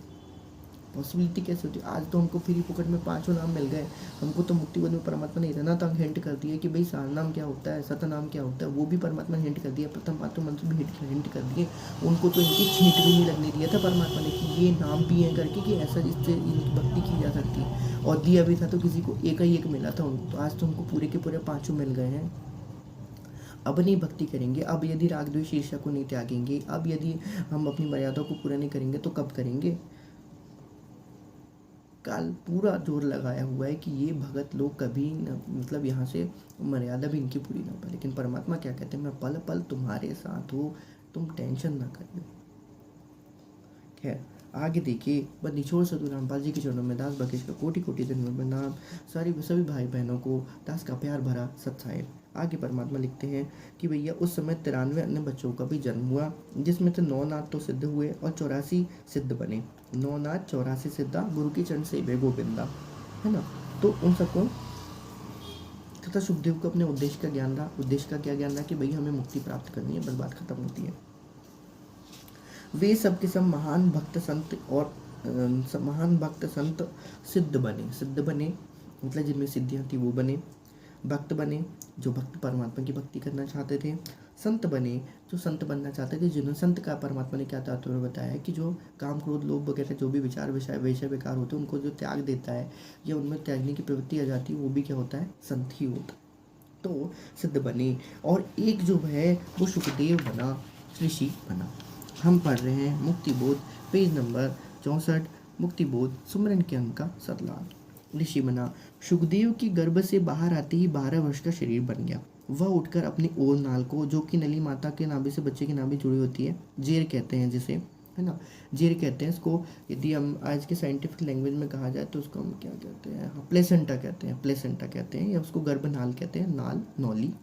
पॉसिबिलिटी कैसे होती है? आज तो हमको फ्री पॉकेट में 5 नाम मिल गए। हमको तो मुक्ति बोध में परमात्मा ने इतना तक हिंट कर दिया कि भाई सार नाम क्या होता है, सत नाम क्या होता है, वो भी परमात्मा ने हिंट कर दिया। प्रथम पात्र मंत्र भी हिंट कर दिए। उनको तो इनकी छींट भी नहीं लगने दिया था परमात्मा ने कि ये नाम भी है करके कि ऐसा जिससे इनकी भक्ति की जा सकती है। और दिया भी था तो किसी को एक ही एक मिला था उनको, तो आज तो हमको पूरे के पूरे 5 मिल गए हैं। अब नहीं भक्ति करेंगे, अब यदि राग द्वेष ईर्ष्या को नहीं त्यागेंगे, अब यदि हम अपनी मर्यादा को पूरा नहीं करेंगे तो कब करेंगे? काल पूरा जोर लगाया हुआ है कि ये भगत लोग कभी न, मतलब यहाँ से मर्यादा भी इनकी पूरी ना हो पाए। लेकिन परमात्मा क्या कहते हैं, मैं पल पल तुम्हारे साथ हूँ, तुम टेंशन ना करियो। खैर आगे देखिए, बस निचोड़ साधु रामपाल जी के चरणों में दास बकेश का कोटि कोटि धन्यवाद प्रणाम। सभी भाई बहनों को दास का प्यार भरा सत्साहिब। आगे परमात्मा लिखते हैं कि भैया उस समय 93 अन्य बच्चों का भी जन्म हुआ, जिसमें से 9 नाथ तो सिद्ध हुए और 84 सिद्ध बने। 9 नाथ 84 सिद्धा, गुरु की चरण सेवे गोविंदा, है ना। तो उन सबको तथा सुखदेव को अपने उद्देश्य का ज्ञान रहा। उद्देश्य का क्या ज्ञान रहा कि भैया हमें मुक्ति प्राप्त करनी है, बस बात खत्म होती है। वे सब के सब महान भक्त संत और महान भक्त संत सिद्ध बने। सिद्ध बने मतलब जिनमें सिद्धियां थी वो बने। भक्त बने जो भक्त परमात्मा की भक्ति करना चाहते थे। संत बने जो संत बनना चाहते थे, जिन्होंने संत का परमात्मा ने क्या तात्पर्य बताया है कि जो काम क्रोध लोभ वगैरह जो भी विचार विषय बेकार होते हैं उनको जो त्याग देता है या उनमें त्यागने की प्रवृत्ति आ जाती है, वो भी क्या होता है, संत ही होता। तो सिद्ध बने और एक जो है वो सुखदेव बना, ऋषि बना। हम पढ़ रहे हैं मुक्ति बोध पेज नंबर 64, मुक्ति बोध सुमरन के अंक का 7 ऋषि बना। सुखदेव की गर्भ से बाहर आते ही 12 वर्ष का शरीर बन गया। वह उठकर अपनी ओर नाल को, जो कि नली माता के नाभि से बच्चे की नाभि जुड़ी होती है, जेर कहते हैं जिसे, है ना, जेर कहते हैं इसको। यदि हम आज के साइंटिफिक लैंग्वेज में कहा जाए तो उसको हम क्या कहते हैं, प्लेसेंटा कहते हैं, प्लेसेंटा कहते हैं, या उसको गर्भनाल कहते हैं, नाल नौली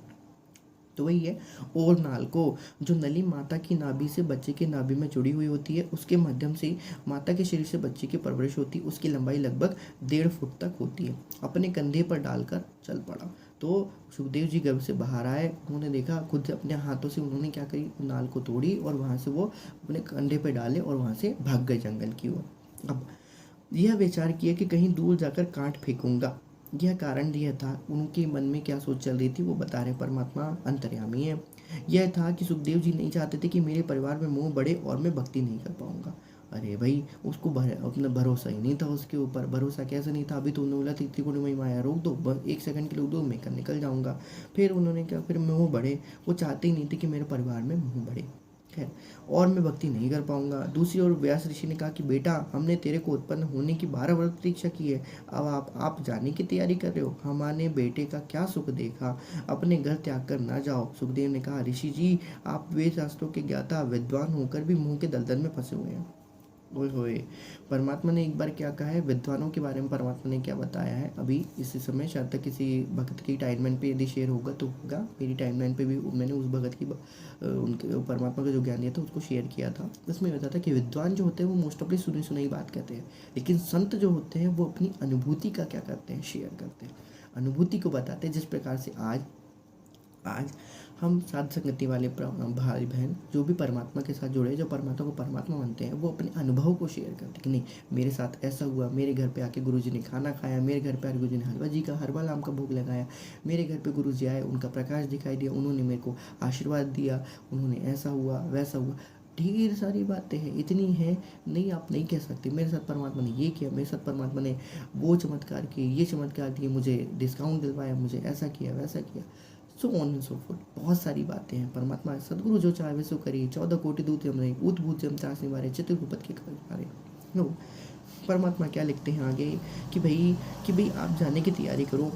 तो वही है। और नाल को जो नली माता की नाभि से बच्चे के नाभि में जुड़ी हुई होती है, उसके माध्यम से माता के शरीर से बच्चे की परवरिश होती है। उसकी लंबाई लगभग 1.5 फुट तक होती है। अपने कंधे पर डालकर चल पड़ा। तो सुखदेव जी गर्भ से बाहर आए, उन्होंने देखा खुद अपने हाथों से उन्होंने क्या करी, नाल को तोड़ी और वहाँ से वो अपने कंधे पर डाले और वहाँ से भाग गए जंगल की ओर। अब यह विचार किया कि कहीं दूर जाकर काट फेंकूंगा। यह कारण यह था, उनके मन में क्या सोच चल रही थी वो बता रहे, परमात्मा अंतर्यामी है। यह था कि सुखदेव जी नहीं चाहते थे कि मेरे परिवार में मोह बढ़े और मैं भक्ति नहीं कर पाऊंगा। अरे भाई उसको अपना भरोसा ही नहीं था उसके ऊपर। भरोसा कैसे नहीं था, अभी तो उन्होंने बोला त्रिकोणमयी माया रोक दो, 1 सेकंड के लिए रोक दो, मैं निकल जाऊंगा। फिर उन्होंने क्या, फिर मोह बढ़े, वो चाहते ही नहीं थे कि मेरे परिवार में मोह बढ़े, है और मैं भक्ति नहीं कर पाऊंगा। दूसरी ओर व्यास ऋषि ने कहा कि बेटा, हमने तेरे को उत्पन्न होने की 12 वर्ष प्रतीक्षा की है, अब आप जाने की तैयारी कर रहे हो। हमारे बेटे का क्या सुख देखा, अपने घर त्याग कर ना जाओ। सुखदेव ने कहा, ऋषि जी आप वेद शास्त्रों के ज्ञाता विद्वान होकर भी मुंह के दलदल में फंसे हुए हैं। ओए होए, परमात्मा ने एक बार क्या कहा है, विद्वानों के बारे में परमात्मा ने क्या बताया है। अभी इसी समय शायद तक किसी भक्त की टाइमलाइन पे यदि शेयर होगा तो होगा, मेरी टाइमलाइन पे भी मैंने उस भगत की उनके परमात्मा का जो ज्ञान दिया था उसको शेयर किया था। उसमें बताया था कि विद्वान जो होते हैं वो मोस्ट ऑफली सुनी सुनाई बात कहते हैं, लेकिन संत जो होते हैं वो अपनी अनुभूति का क्या करते हैं, शेयर करते हैं, अनुभूति को बताते हैं। जिस प्रकार से आज हम साध संगति वाले भाई बहन जो भी परमात्मा के साथ जुड़े, जो परमात्मा को परमात्मा मानते हैं, वो अपने अनुभव को शेयर करते हैं कि नहीं मेरे साथ ऐसा हुआ, मेरे घर पे आके गुरुजी ने खाना खाया, मेरे घर पे आके गुरुजी ने हलवा आम का भोग लगाया, मेरे घर पे गुरुजी आए, उनका प्रकाश दिखाई दिया, उन्होंने मेरे को आशीर्वाद दिया, उन्होंने ऐसा हुआ वैसा हुआ। ढेर सारी बातें हैं, इतनी है नहीं आप नहीं कह सकते मेरे साथ परमात्मा ने ये किया, मेरे साथ परमात्मा ने वो चमत्कार किए, ये चमत्कार दिए, मुझे डिस्काउंट दिलवाया, मुझे ऐसा किया वैसा किया, so on and so fourth. बहुत सारी बातें हैं। परमात्मा सदगुरु जो चाहे सो करिए, 14 कोटि दूत हम नहीं, ऊत भूत जम त्रास निवारे, चित्रगुप्त के मारे। नो, परमात्मा क्या लिखते हैं आगे कि भाई आप जाने की तैयारी करो,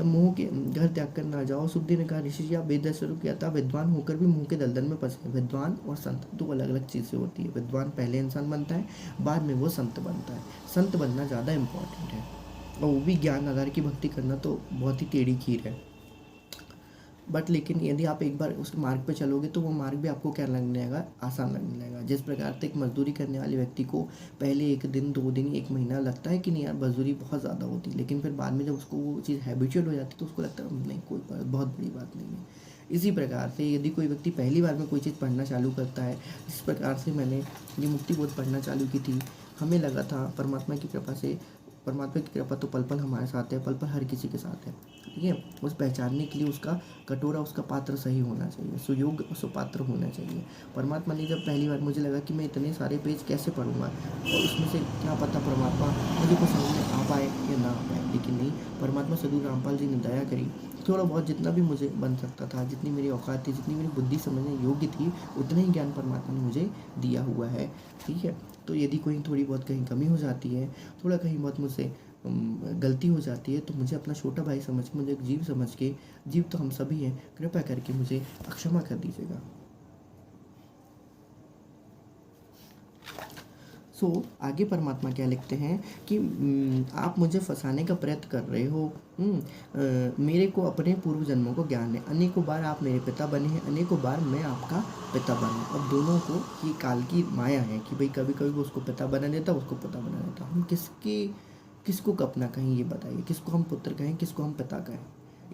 मुंह के घर त्याग कर ना जाओ। सुखदेव ने कहा, ऋषि जी आप वेद शुरू किया था, विद्वान होकर भी मुंह के दलदल में फंसे। विद्वान और संत 2 अलग अलग चीज़ें होती है। विद्वान पहले इंसान बनता है, बाद में वो संत बनता है। संत बनना ज़्यादा इम्पोर्टेंट है, और वो भी ज्ञान आधार की भक्ति करना तो बहुत ही टेढ़ी खीर है। बट लेकिन यदि आप एक बार उस मार्ग पे चलोगे तो वो मार्ग भी आपको क्या लगने लगेगा, आसान लगने लगेगा। जिस प्रकार से एक मजदूरी करने वाले व्यक्ति को पहले 1 दिन 2 दिन 1 महीना लगता है कि नहीं यार मजदूरी बहुत ज़्यादा होती है, लेकिन फिर बाद में जब उसको वो चीज़ हैबिचुअल हो जाती है तो उसको लगता है नहीं कोई बहुत बड़ी बात नहीं है। इसी प्रकार से यदि कोई व्यक्ति पहली बार में कोई चीज़ पढ़ना चालू करता है, इस प्रकार से मैंने ये मुक्ति बोध पढ़ना चालू की थी, हमें लगा था परमात्मा की कृपा से, परमात्मा की कृपा तो पल पल हमारे साथ है, पल पल हर किसी के साथ है, ठीक है। उस पहचानने के लिए उसका कटोरा, उसका पात्र सही होना चाहिए, सुयोग्य सुपात्र होना चाहिए। परमात्मा ने जब पहली बार मुझे लगा कि मैं इतने सारे पेज कैसे पढ़ूंगा और उसमें से क्या पता परमात्मा मुझे कुछ समझ में आ पाए या ना आ पाए, लेकिन नहीं, परमात्मा साधु रामपाल जी ने दया करी, थोड़ा बहुत जितना भी मुझे बन सकता था, जितनी मेरी औकात थी, जितनी मेरी बुद्धि समझने योग्य थी, उतना ही ज्ञान परमात्मा ने मुझे दिया हुआ है। ठीक है, तो यदि कोई थोड़ी बहुत कहीं कमी हो जाती है, थोड़ा कहीं बहुत मुझसे गलती हो जाती है, तो मुझे अपना छोटा भाई समझ के, मुझे एक जीव समझ के, जीव तो हम सभी हैं, कृपया करके मुझे क्षमा कर दीजिएगा। आगे परमात्मा क्या लिखते हैं कि आप मुझे फंसाने का प्रयत्न कर रहे हो। मेरे को अपने पूर्व जन्मों को ज्ञान है, अनेकों बार आप मेरे पिता बने हैं, अनेकों बार मैं आपका पिता बना। अब दोनों को ये काल की माया है कि भाई कभी कभी वो उसको पिता बना देता, उसको पिता बना देता। हम किसको अपना कहें, ये बताइए, किसको हम पुत्र कहें, किसको हम पिता कहें।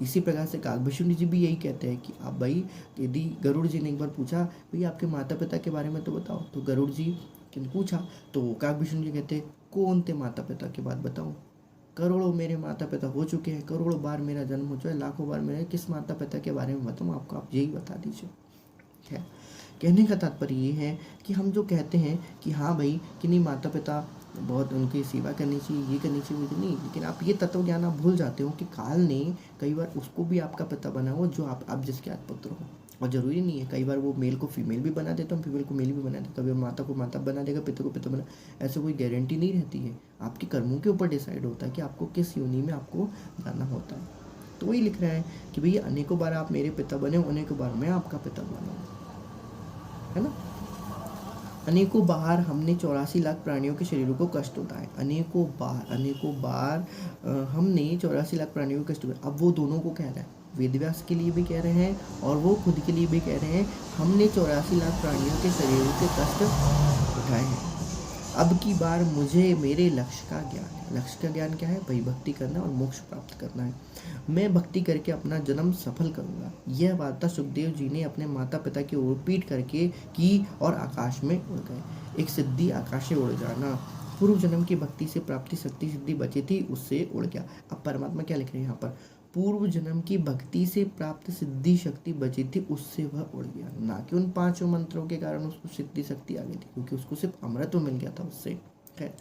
इसी प्रकार से काकभूषुंड जी भी यही कहते हैं कि आप भाई, यदि गरुड़ जी ने एक बार पूछा भाई आपके माता पिता के बारे में तो बताओ, तो गरुड़ जी ने पूछा तो काकभूषुंड जी कहते कौन थे माता पिता की बात बताऊं, करोड़ों मेरे माता पिता हो चुके हैं, करोड़ों बार मेरा जन्म हो चुका है, लाखों बार मेरे, किस माता पिता के बारे में बताऊं आपको, आप यही बता दीजिए। है कहने का तात्पर्य ये है कि हम जो कहते हैं कि हाँ भाई कि नहीं माता पिता बहुत उनकी सेवा करनी चाहिए, ये करनी चाहिए, नहीं, लेकिन आप ये तत्व ज्ञान आप भूल जाते हो कि काल ने कई बार उसको भी आपका पिता बना हो जो आप जिसके आज पुत्र हो। और ज़रूरी नहीं है, कई बार वो मेल को फीमेल भी बना देता हूँ, फीमेल को मेल भी बना देता, कभी माता को माता बना देगा, पिता को पिता बना, ऐसे कोई गारंटी नहीं रहती है। आपके कर्मों के ऊपर डिसाइड होता है कि आपको किस योनि में आपको जाना होता है। तो वही लिख रहा है कि भैया अनेकों बार आप मेरे पिता बने हो, अनेकों बार मैं आपका पिता बना हूँ, है ना। अनेकों बार हमने 84 लाख प्राणियों के शरीरों को कष्ट होता है, अनेकों बार हमने 84 लाख प्राणियों को कष्ट होता है। अब वो दोनों को कह रहा है, वेदव्यास के लिए भी कह रहे हैं और वो खुद के लिए भी कह रहे हैं, हमने 84 लाख प्राणियों के शरीरों के कष्ट उठाए हैं। अब की बार मुझे मेरे लक्ष्य का ज्ञान है। लक्ष्य का ज्ञान क्या है भाई? भक्ति करना और मोक्ष प्राप्त करना है। मैं भक्ति करके अपना जन्म सफल करूंगा। यह वार्ता सुखदेव जी ने अपने माता पिता की ओर पीठ करके की और आकाश में उड़ गए। एक सिद्धि आकाश से उड़ जाना, पूर्व जन्म की भक्ति से प्राप्ति शक्ति सिद्धि बची थी, उससे उड़ गया। अब परमात्मा क्या लिख रहे हैं यहाँ पर? पूर्व जन्म की भक्ति से प्राप्त सिद्धि शक्ति बची थी, उससे वह उड़ गया, ना कि उन 5 मंत्रों के कारण उसको सिद्धि शक्ति आ गई थी, क्योंकि उसको सिर्फ अमृत मिल गया था उससे। है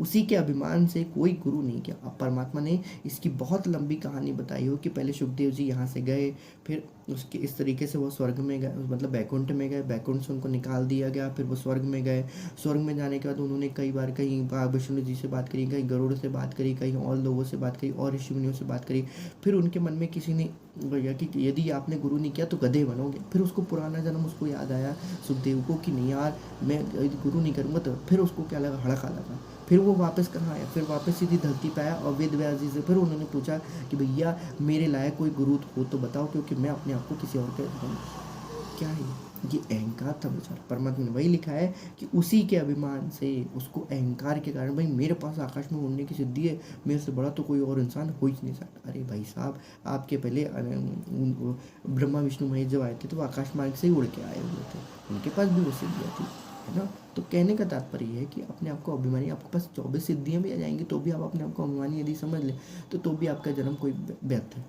उसी के अभिमान से कोई गुरु नहीं किया। अब परमात्मा ने इसकी बहुत लंबी कहानी बताई हो कि पहले सुखदेव जी यहाँ से गए, फिर उसके इस तरीके से वो स्वर्ग में गए, मतलब बैकुंठ में गए, बैकुंठ से उनको निकाल दिया गया, फिर वो स्वर्ग में गए। स्वर्ग में जाने के बाद उन्होंने कई बार कहीं विष्णु जी से बात करी, कहीं गरुड़ से बात करी, कहीं और लोगों से बात करी, और ऋषि मुनियों से बात करी। फिर उनके मन में किसी ने भैया कि यदि आपने गुरु नहीं किया तो गधे बनोगे। फिर उसको पुराना जन्म उसको याद आया सुखदेव को कि नहीं यार, मैं गुरु नहीं करूँगा, तो फिर उसको क्या लगा, हड़का लगा। फिर वो वापस कहाँ आया? फिर वापस सीधी धरती पे आया और वेद व्यास जी से फिर उन्होंने पूछा कि भैया मेरे लायक कोई गुरु हो तो बताओ, क्योंकि मैं अपने आप को किसी और के क्या है ये अहंकार था बेचारा। परमात्मा ने वही लिखा है कि उसी के अभिमान से, उसको अहंकार के कारण, भाई मेरे पास आकाश में उड़ने की सिद्धि है, मेरे से बड़ा तो कोई और इंसान हो ही नहीं सकता। अरे भाई साहब, आपके पहले ब्रह्मा विष्णु महेश जब आए थे तो वो आकाश मार्ग से ही उड़ के आए हुए थे, उनके पास भी वो सिद्धियाँ थी, है ना। तो कहने का तात्पर्य है कि अपने आप को अभिमानी, आपके पास 24 सिद्धियाँ भी आ जाएंगी तो भी आप अपने आप को अभिमानी यदि समझ लें तो भी आपका जन्म कोई व्यर्थ है।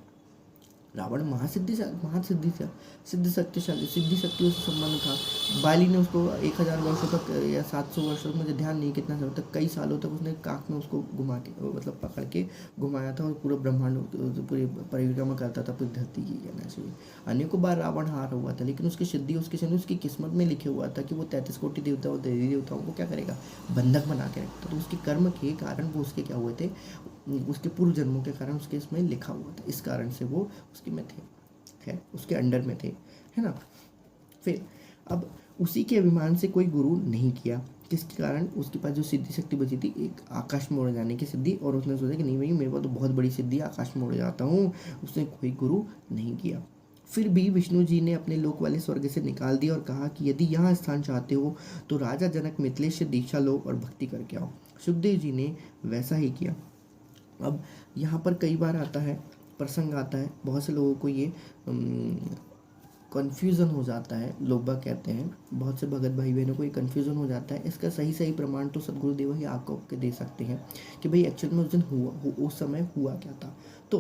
रावण सिद्धि शक्तियों से संबंध था। बाली ने उसको 1000 वर्षों तक या 700 वर्षों, मुझे ध्यान नहीं कितना समय तक, कई सालों तक उसने काख में उसको घुमा के, मतलब पकड़ के घुमाया था और पूरा ब्रह्मांड पूरी परिक्रमा करता था, पूरी धरती की कहना चाहिए। अनेकों बार रावण हार हुआ था, लेकिन उसकी सिद्धि, उसकी किस्मत में लिखे हुआ था कि वो 33 कोटि देवताओं देवी देवताओं को क्या करेगा, बंधक बना के रखता। तो उसके कर्म के कारण वो उसके क्या हुए थे, उसके पूर्व जन्मों के कारण उसके इसमें लिखा हुआ था, इस कारण से वो उसके में थे, है उसके अंडर में थे, है ना। फिर अब उसी के अभिमान से कोई गुरु नहीं किया, किसके कारण? उसके पास जो सिद्धि शक्ति बची थी, एक आकाश में उड़ जाने की सिद्धि, और उसने सोचा कि नहीं भाई मेरे पास तो बहुत बड़ी सिद्धि, आकाश में उड़ जाता हूँ। उसने कोई गुरु नहीं किया। फिर भी विष्णु जी ने अपने लोक वाले स्वर्ग से निकाल दिया और कहा कि यदि यहाँ स्थान चाहते हो तो राजा जनक मिथिलेश से दीक्षा लो और भक्ति करके आओ। सुखदेव जी ने वैसा ही किया। अब यहाँ पर कई बार आता है, प्रसंग आता है, बहुत से लोगों को ये कन्फ्यूज़न हो जाता है, लोग बाग कहते हैं, बहुत से भगत भाई बहनों को ये कन्फ्यूज़न हो जाता है। इसका सही सही प्रमाण तो सदगुरुदेव ही आपको के दे सकते हैं कि भाई एक्चुअल में उस दिन उस समय हुआ क्या था। तो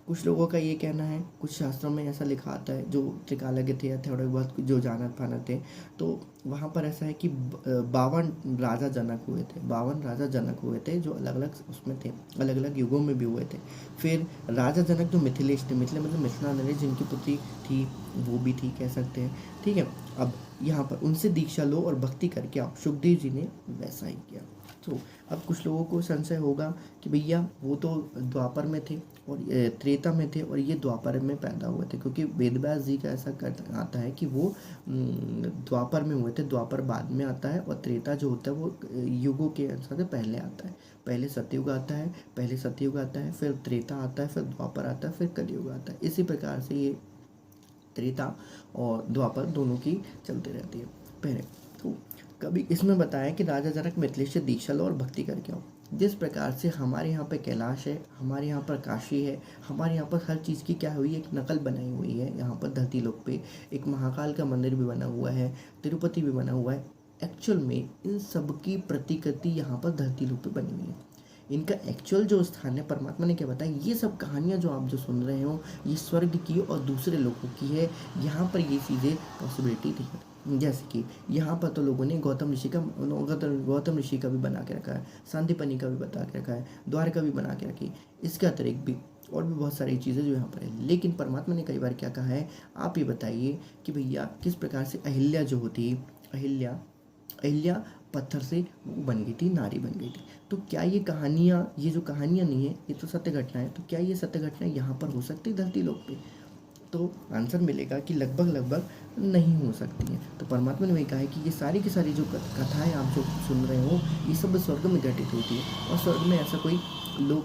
कुछ लोगों का ये कहना है, कुछ शास्त्रों में ऐसा लिखा आता है, जो त्रिकालज्ञ थे या थोड़े बहुत जो जानत फानत थे, तो वहाँ पर ऐसा है कि 52 राजा जनक हुए थे, 52 राजा जनक हुए थे, जो अलग अलग उसमें थे, अलग अलग युगों में भी हुए थे। फिर राजा जनक जो मिथिलेश थे, मिथिले मतलब मिथिला नरेश, जिनकी पुत्री थी, वो भी थी कह सकते हैं, ठीक है। अब यहाँ पर उनसे दीक्षा लो और भक्ति करके आओ, सुखदेव जी ने वैसा ही किया। तो अब कुछ लोगों को संशय होगा कि भैया वो तो द्वापर में थे और त्रेता में थे और ये द्वापर में पैदा हुए थे, क्योंकि वेदव्यास जी का ऐसा आता है कि वो द्वापर में हुए थे, द्वापर बाद में आता है और त्रेता जो होता है वो युगों के अनुसार से पहले आता है। पहले सतयुग आता है, पहले सतयुग आता है, फिर त्रेता आता है, फिर द्वापर आता है, फिर कलयुग आता है। इसी प्रकार से ये त्रेता और द्वापर दोनों की चलती रहती है। पहले तो कभी इसमें बताया कि राजा जनक मिथिलेश से दीक्षा लो और भक्ति करके आओ। जिस प्रकार से हमारे यहाँ पे कैलाश है, हमारे यहाँ पर काशी है, हमारे यहाँ पर हर चीज़ की क्या हुई है, एक नकल बनाई हुई है। यहाँ पर धरती लोक पे एक महाकाल का मंदिर भी बना हुआ है, तिरुपति भी बना हुआ है। एक्चुअल में इन सब की प्रतिकृति यहाँ पर धरती लोक पे बनी हुई है। इनका एक्चुअल जो स्थान है, परमात्मा ने क्या बताया, ये सब कहानियाँ जो आप जो सुन रहे हो, ये स्वर्ग की और दूसरे लोगों की है। यहाँ पर ये चीज़ें पॉसिबिलिटी थी, जैसे कि यहाँ पर तो लोगों ने गौतम ऋषि का भी बना के रखा है, सांदीपनि का भी बता के रखा है, द्वारका भी बना के रखी, इसके अतिरिक्त भी और भी बहुत सारी चीज़ें जो यहाँ पर है। लेकिन परमात्मा ने कई बार क्या कहा है, आप ये बताइए कि भैया किस प्रकार से अहिल्या जो होती, अहिल्या पत्थर से बन गई थी, नारी बन गई थी। तो क्या ये कहानियाँ, ये जो कहानियाँ नहीं है, ये तो सत्य घटना है। तो क्या ये सत्य घटना यहाँ पर हो सकती है धरती लोक पे? तो आंसर मिलेगा कि लगभग नहीं हो सकती है। तो परमात्मा ने वही कहा है कि ये सारी की सारी जो कथाएं आप जो सुन रहे हो, ये सब स्वर्ग में घटित होती है और स्वर्ग में ऐसा कोई लोग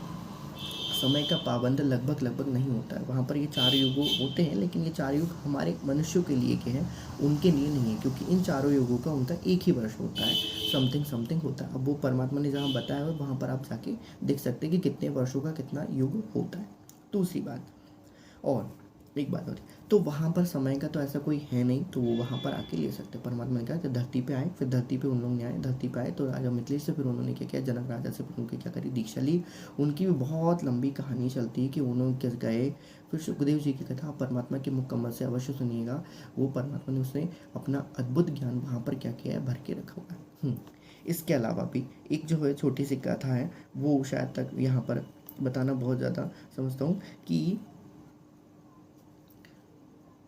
समय का पाबंद लगभग नहीं होता है। वहाँ पर ये 4 युग होते हैं, लेकिन ये 4 युग हमारे मनुष्यों के लिए के हैं, उनके लिए नहीं है, क्योंकि इन चारों युगों का उनका एक ही वर्ष होता है, समथिंग होता है। अब वो परमात्मा ने जहाँ बताया है वहाँ पर आप जाके देख सकते हैं कि कितने वर्षों का कितना युग होता है। दूसरी बात, और एक बात और, तो वहाँ पर समय का तो ऐसा कोई है नहीं, तो वो वहाँ पर आके ले सकते। परमात्मा ने कहा कि धरती पे आए, फिर धरती पे उन लोग ने आए, धरती पे आए तो राजा मिथिलेश से फिर उन्होंने क्या किया, जनक राजा से फिर उनकी क्या करी, दीक्षा ली। उनकी भी बहुत लंबी कहानी चलती है कि उन्होंने कैसे गए। फिर सुखदेव जी की कथा परमात्मा के मुकम्मल से अवश्य सुनिएगा। वो परमात्मा ने उसने अपना अद्भुत ज्ञान वहाँ पर क्या किया है, भर के रखा हुआ है। इसके अलावा भी एक जो है छोटी सी कथा है, वो शायद तक यहाँ पर बताना बहुत ज़्यादा समझता हूँ कि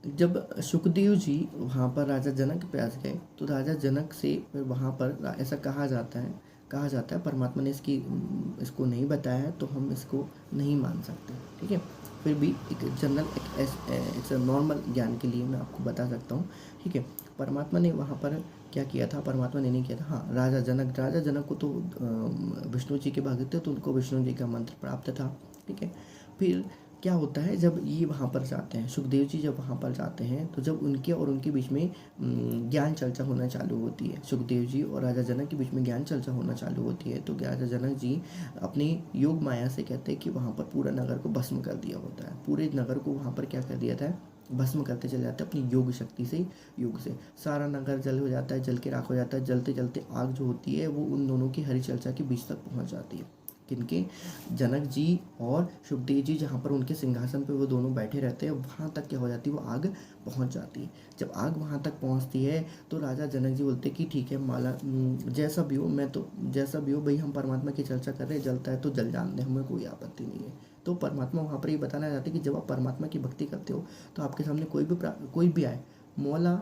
जब सुखदेव जी वहाँ पर राजा जनक के पास गए, तो राजा जनक से फिर वहाँ पर ऐसा कहा जाता है, परमात्मा ने इसको नहीं बताया है, तो हम इसको नहीं मान सकते, ठीक है। फिर भी एक जनरल एक नॉर्मल ज्ञान के लिए मैं आपको बता सकता हूँ, ठीक है। परमात्मा ने वहाँ पर क्या किया था, परमात्मा ने नहीं किया था, हाँ, राजा जनक को तो विष्णु जी के भक्त थे, तो उनको विष्णु जी का मंत्र प्राप्त था, ठीक है। फिर क्या होता है, जब ये वहाँ पर जाते हैं, सुखदेव जी जब वहाँ पर जाते हैं, तो जब उनके और उनके बीच में ज्ञान चर्चा होना चालू होती है, सुखदेव जी और राजा जनक के बीच में ज्ञान चर्चा होना चालू होती है, तो राजा जनक जी अपनी योग माया से कहते हैं कि वहाँ पर पूरा नगर को भस्म कर दिया होता है, पूरे नगर को वहाँ पर क्या कर दिया था, भस्म करते चले जाते हैं अपनी योग शक्ति से, योग से सारा नगर जल हो जाता है, जल के राख हो जाता है। जलते जलते आग जो होती है वो उन दोनों की हरि चर्चा के बीच तक पहुँच जाती है, किनके, जनक जी और सुखदेव जी, जहाँ पर उनके सिंहासन पे वो दोनों बैठे रहते हैं, वहाँ तक क्या हो जाती है, वो आग पहुँच जाती है। जब आग वहाँ तक पहुँचती है तो राजा जनक जी बोलते कि ठीक है माला, जैसा भी हो भाई, हम परमात्मा की चर्चा कर रहे हैं, जलता है तो जल जान दे, हमें कोई आपत्ति नहीं है। तो परमात्मा वहाँ पर ये बताना चाहते हैं कि जब आप परमात्मा की भक्ति करते हो तो आपके सामने कोई भी आए, मौला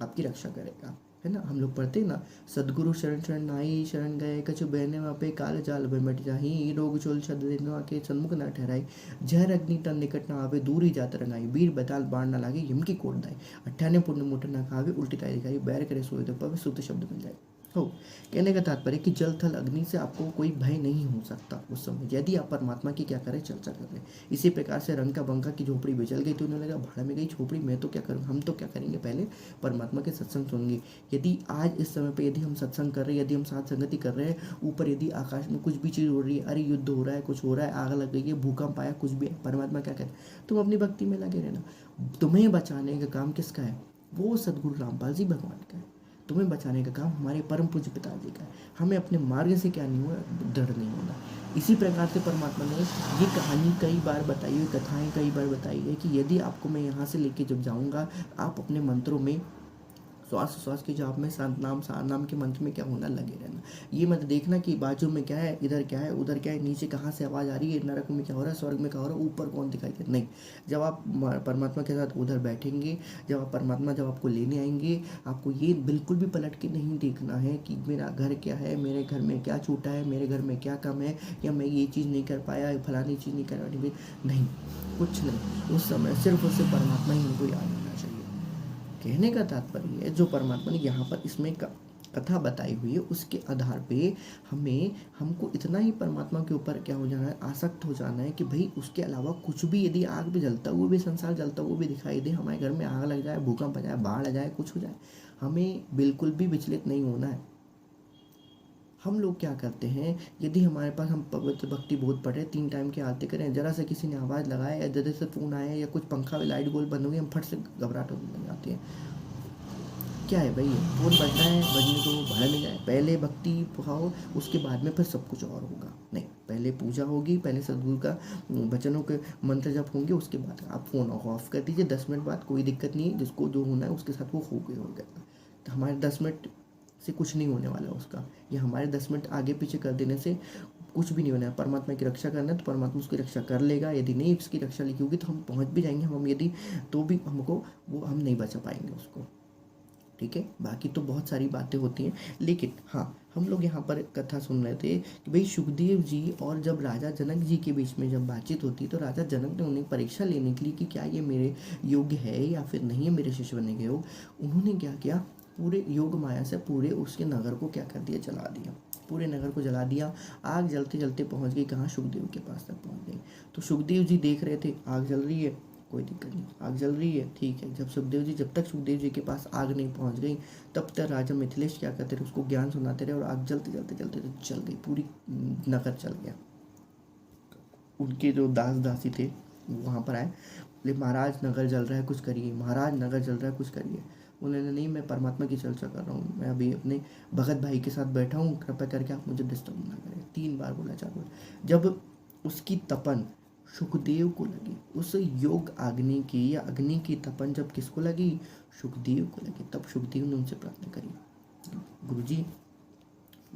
आपकी रक्षा करेगा, है ना। हम लोग पढ़ते हैं ना, सदगुरु शरण शरण नाई, शरण गए कछु बहने वापे, काल जाल भय मिट जाहि, रोग चोल छद देनो के सन्मुख न ठहराई, जहर अग्नि तन निकट न आवे, दूर ही जात रंगाई, वीर बताल बाण न लागे, हिम की कोट दाई, 98 पुण्य मुठ न खावे, उल्टी ताई दिखाई, बैर करे सोए तो पवे सुत शब्द मिल जाए। हो। कहने का तात्पर्य कि जल थल अग्नि से आपको कोई भय नहीं हो सकता उस समय, यदि आप परमात्मा की क्या करें, चर्चा कर रहे हैं। इसी प्रकार से रंका बंका की झोपड़ी बेचल गई तो उन्हें लगा भाड़ा में गई झोपड़ी, मैं तो क्या करूँ, हम तो क्या करेंगे, पहले परमात्मा के सत्संग सुनेंगे। यदि आज इस समय पर यदि हम सत्संग कर रहे हैं, यदि हम साथ संगति कर रहे हैं, ऊपर यदि आकाश में कुछ भी चीज़ हो रही है, अरे युद्ध हो रहा है, कुछ हो रहा है, आग लग गई है, भूकंप आया, कुछ भी है, परमात्मा क्या कहते हैं, तुम अपनी भक्ति में लगे रहना। तुम्हें बचाने का काम किसका है, वो सदगुरु रामपाल जी भगवान का है। तुम्हें बचाने का काम हमारे परम पूज्य पिताजी का है। हमें अपने मार्ग से क्या नहीं हुआ, दृढ़ नहीं होना। इसी प्रकार से परमात्मा ने ये कहानी कई बार बताई हुई, कथाएं कई बार बताई है कि यदि आपको मैं यहाँ से लेके जब जाऊँगा, आप अपने मंत्रों में श्वास के जाप में शांत नाम के मंत्र में क्या होना, लगे रहना। ये मत देखना कि बाजू में क्या है, इधर क्या है, उधर क्या है, नीचे कहाँ से आवाज़ आ रही है, नरक में क्या हो रहा है, स्वर्ग में क्या हो रहा है, ऊपर कौन दिखाई दे, नहीं। जब आप परमात्मा के साथ उधर बैठेंगे, जब आप परमात्मा जब आपको लेने आएंगे, आपको ये बिल्कुल भी पलट के नहीं देखना है कि मेरा घर क्या है, मेरे घर में क्या छूटा है, मेरे घर में क्या कम है, या मैं ये चीज़ नहीं कर पाया, फलानी चीज़ नहीं कर पाई, नहीं, कुछ नहीं। उस समय सिर्फ और सिर्फ परमात्मा ही हमको याद होना चाहिए। कहने का तात्पर्य है जो परमात्मा ने यहाँ पर इसमें कथा बताई हुई है, उसके आधार पे हमको इतना ही परमात्मा के ऊपर क्या हो जाना है, आसक्त हो जाना है कि भाई उसके अलावा कुछ भी, यदि आग भी जलता हुआ भी, संसार जलता हुआ भी दिखाई दे, हमारे घर में आग लग जाए, भूकंप आ जाए, बाढ़ आ जाए, कुछ हो जाए, हमें बिल्कुल भी विचलित नहीं होना है। हम लोग क्या करते हैं, यदि हमारे पास हम पवित्र भक्ति बोध पढ़ रहे, 3 टाइम की आरती करें, जरा से किसी ने आवाज़ लगाया या जरा से फ़ोन आया या कुछ पंखा लाइट गोल बंद हो गई, हम फट से घबराहट होने लग जाती है। क्या है भाई, फ़ोन बजना है, बजने दो, भाड़ा में जाए। पहले भक्ति भाव, उसके बाद में फिर सब कुछ और होगा। नहीं, पहले पूजा होगी, पहले सदगुरु का वचनों के मंत्र जप होंगे, उसके बाद आप फ़ोन ऑफ कर दीजिए। 10 मिनट बाद कोई दिक्कत नहीं है, जिसको जो होना है उसके साथ वो हो गया। तो हमारे 10 मिनट से कुछ नहीं होने वाला उसका, या हमारे 10 मिनट आगे पीछे कर देने से कुछ भी नहीं होना है। परमात्मा की रक्षा करना है तो परमात्मा उसकी रक्षा कर लेगा। यदि नहीं उसकी रक्षा लिखी होगी तो हम पहुंच भी जाएंगे, हम यदि तो भी हमको वो हम नहीं बचा पाएंगे उसको। ठीक है, बाकी तो बहुत सारी बातें होती हैं, लेकिन हाँ, हम लोग यहाँ पर कथा सुन रहे थे कि भाई सुखदेव जी और जब राजा जनक जी के बीच में जब बातचीत होती है तो राजा जनक ने उन्हें परीक्षा लेने के लिए कि क्या ये मेरे योग्य है या फिर नहीं है मेरे शिष्य बनने के योग, उन्होंने क्या किया, पूरे योग माया से पूरे उसके नगर को क्या कर दिया, जला दिया। पूरे नगर को जला दिया। आग जलते जलते पहुंच गई कहाँ, सुखदेव के पास तक पहुंच गई। तो सुखदेव जी देख रहे थे आग जल रही है, कोई दिक्कत नहीं, आग जल रही है, ठीक है। जब तक सुखदेव जी के पास आग नहीं पहुंच गई, तब तक राजा मिथिलेश क्या करते रहे, उसको ज्ञान सुनाते रहे, और आग जलते जलते जलते जल गई, पूरी नगर चल गया। उनके जो दास दासी थे वहाँ पर आए, बोले महाराज नगर जल रहा है, कुछ करिए, महाराज नगर जल रहा है, कुछ करिए। उन्होंने, नहीं, मैं परमात्मा की चर्चा कर रहा हूँ, मैं अभी अपने भगत भाई के साथ बैठा हूँ, कृपया करके आप मुझे डिस्टर्ब ना करें। 3 बार बोला, 4 बार। जब उसकी तपन सुखदेव को लगी, उस योग अग्नि की या अग्नि की तपन जब किसको लगी, सुखदेव को लगी, तब सुखदेव ने उनसे प्रार्थना करी, गुरुजी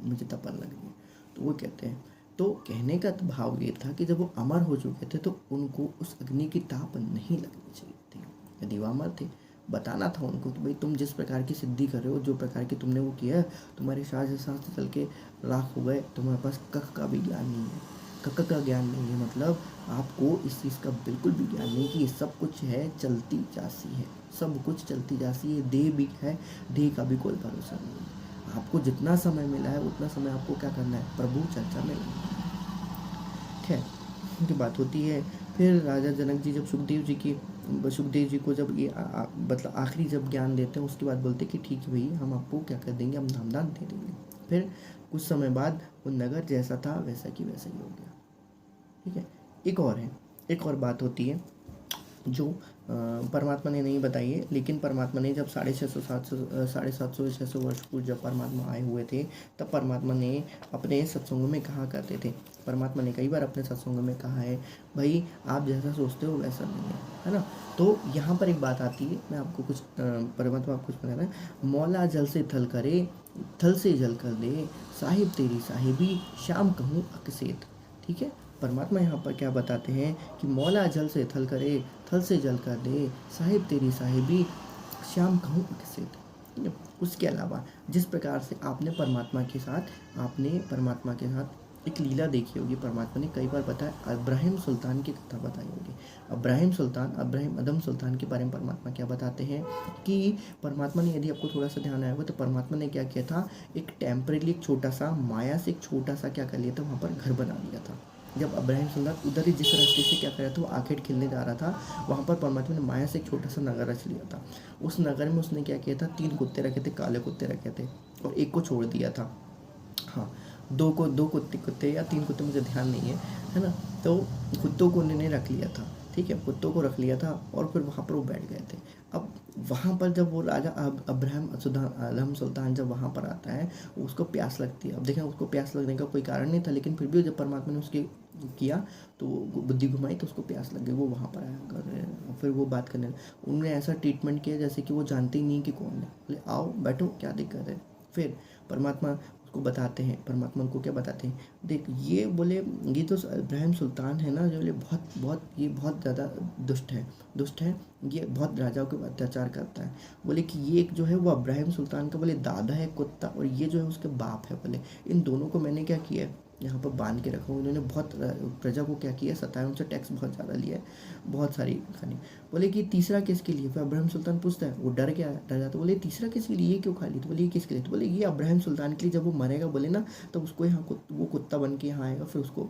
मुझे तपन लग रही है। तो वो कहते हैं, तो कहने का भाव ये था कि जब वो अमर हो चुके थे तो उनको उस अग्नि की ताप नहीं लगनी चाहिए थी। यदि वो अमर थे, बताना था उनको कि भाई तुम जिस प्रकार की सिद्धि कर रहे हो, जो प्रकार की तुमने वो किया, तुम्हारे शास्त्र चल के राख हो गए, तुम्हारे पास कख का भी ज्ञान नहीं है, कक का ज्ञान नहीं है, मतलब आपको इस चीज़ का बिल्कुल भी ज्ञान नहीं कि ये सब कुछ है, चलती जासी है, सब कुछ चलती जासी है, देह भी है, देह का भी कोई भरोसा नहीं है। आपको जितना समय मिला है उतना समय आपको क्या करना है, प्रभु चर्चा में। ठीक है, उनकी बात होती है। फिर राजा जनक जी जब सुखदेव जी को जब ये मतलब आखिरी जब ज्ञान देते हैं, उसके बाद बोलते कि ठीक है भाई, हम आपको क्या कर देंगे, हम नामदान दे देंगे। फिर कुछ समय बाद वो नगर जैसा था वैसा की वैसा ही हो गया। ठीक है, एक और बात होती है जो परमात्मा ने नहीं बताई है, लेकिन परमात्मा ने जब 750-600 वर्ष पूर्व जब परमात्मा आए हुए थे, तब परमात्मा ने अपने सत्संगों में कहा करते थे, परमात्मा ने कई बार अपने सत्संगों में कहा है, भाई आप जैसा सोचते हो वैसा नहीं है ना। तो यहाँ पर एक बात आती है, मैं आपको कुछ परमात्मा आपको कुछ बताना है, मौला जल से थल करे, थल से जल कर दे, साहिब तेरी साहिबी, शाम कहूँ अकसेत। ठीक है, परमात्मा यहाँ पर क्या बताते हैं कि मौला जल से थल करे, थल से जल कर दे, साहिब तेरी साहिबी, श्याम कहूँ अकसेत। उसके अलावा जिस प्रकार से आपने परमात्मा के साथ एक लीला देखी होगी, परमात्मा ने कई बार बताया। इब्राहिम सुल्तान की कथा बताई होगी। इब्राहिम अदम सुल्तान के बारे में परमात्मा क्या बताते हैं कि परमात्मा ने, यदि आपको थोड़ा सा ध्यान आया होगा तो परमात्मा ने क्या किया था, एक टेम्परेरी एक छोटा सा माया से एक छोटा सा क्या कर लिया था, वहाँ पर घर बना लिया था। जब इब्राहिम सुल्तान उधर ही जिस रास्ते से क्या कर रहा था, वो आखेट खेलने जा रहा था, वहाँ पर परमात्मा ने माया से एक छोटा सा नगर रच लिया था। उस नगर में उसने क्या किया था, 3 कुत्ते रखे थे, काले कुत्ते रखे थे, और एक को छोड़ दिया था। हाँ, 2 कुत्ते या 3 कुत्ते, मुझे ध्यान नहीं है ना। तो कुत्तों को उन्होंने रख लिया था, ठीक है, कुत्तों को रख लिया था, और फिर वहाँ पर वो बैठ गए थे। अब वहाँ पर जब वो राजा इब्राहिम सुल्तान जब वहाँ पर आता है, उसको प्यास लगती है। अब देखें, उसको प्यास लगने का कोई कारण नहीं था, लेकिन फिर भी जब परमात्मा ने उसकी किया तो बुद्धि घुमाई तो उसको प्यास लग गई, वो वहाँ पर आया कर, फिर वो बात करने उन्होंने ऐसा ट्रीटमेंट किया जैसे कि वो जानते ही नहीं कि कौन है। बोले आओ बैठो, क्या दिक्कत है। फिर परमात्मा उसको बताते हैं, परमात्मा उनको क्या बताते हैं, देख ये बोले, ये तो इब्राहिम सुल्तान है ना, जो बोले ये बहुत ज़्यादा दुष्ट है, ये बहुत राजाओं के अत्याचार करता है। बोले कि ये एक जो है वो इब्राहिम सुल्तान का बोले दादा है कुत्ता, और ये जो है उसके बाप है। बोले इन दोनों को मैंने क्या किया है, यहाँ पर बांध के रखा हूँ। इन्होंने बहुत प्रजा को क्या किया, सताया, उनसे टैक्स बहुत ज़्यादा लिया है, बहुत सारी खानी। बोले कि तीसरा किसके लिए, फिर इब्राहिम सुल्तान पूछता है, वो डर जाता। बोले तीसरा किसके लिए, ये क्यों खा ली, तो बोले ये किसके लिए, तो बोले ये इब्राहिम सुल्तान के लिए, जब वो मरेगा बोले ना, तब उसको यहाँ वो कुत्ता बन के यहाँ आएगा, फिर उसको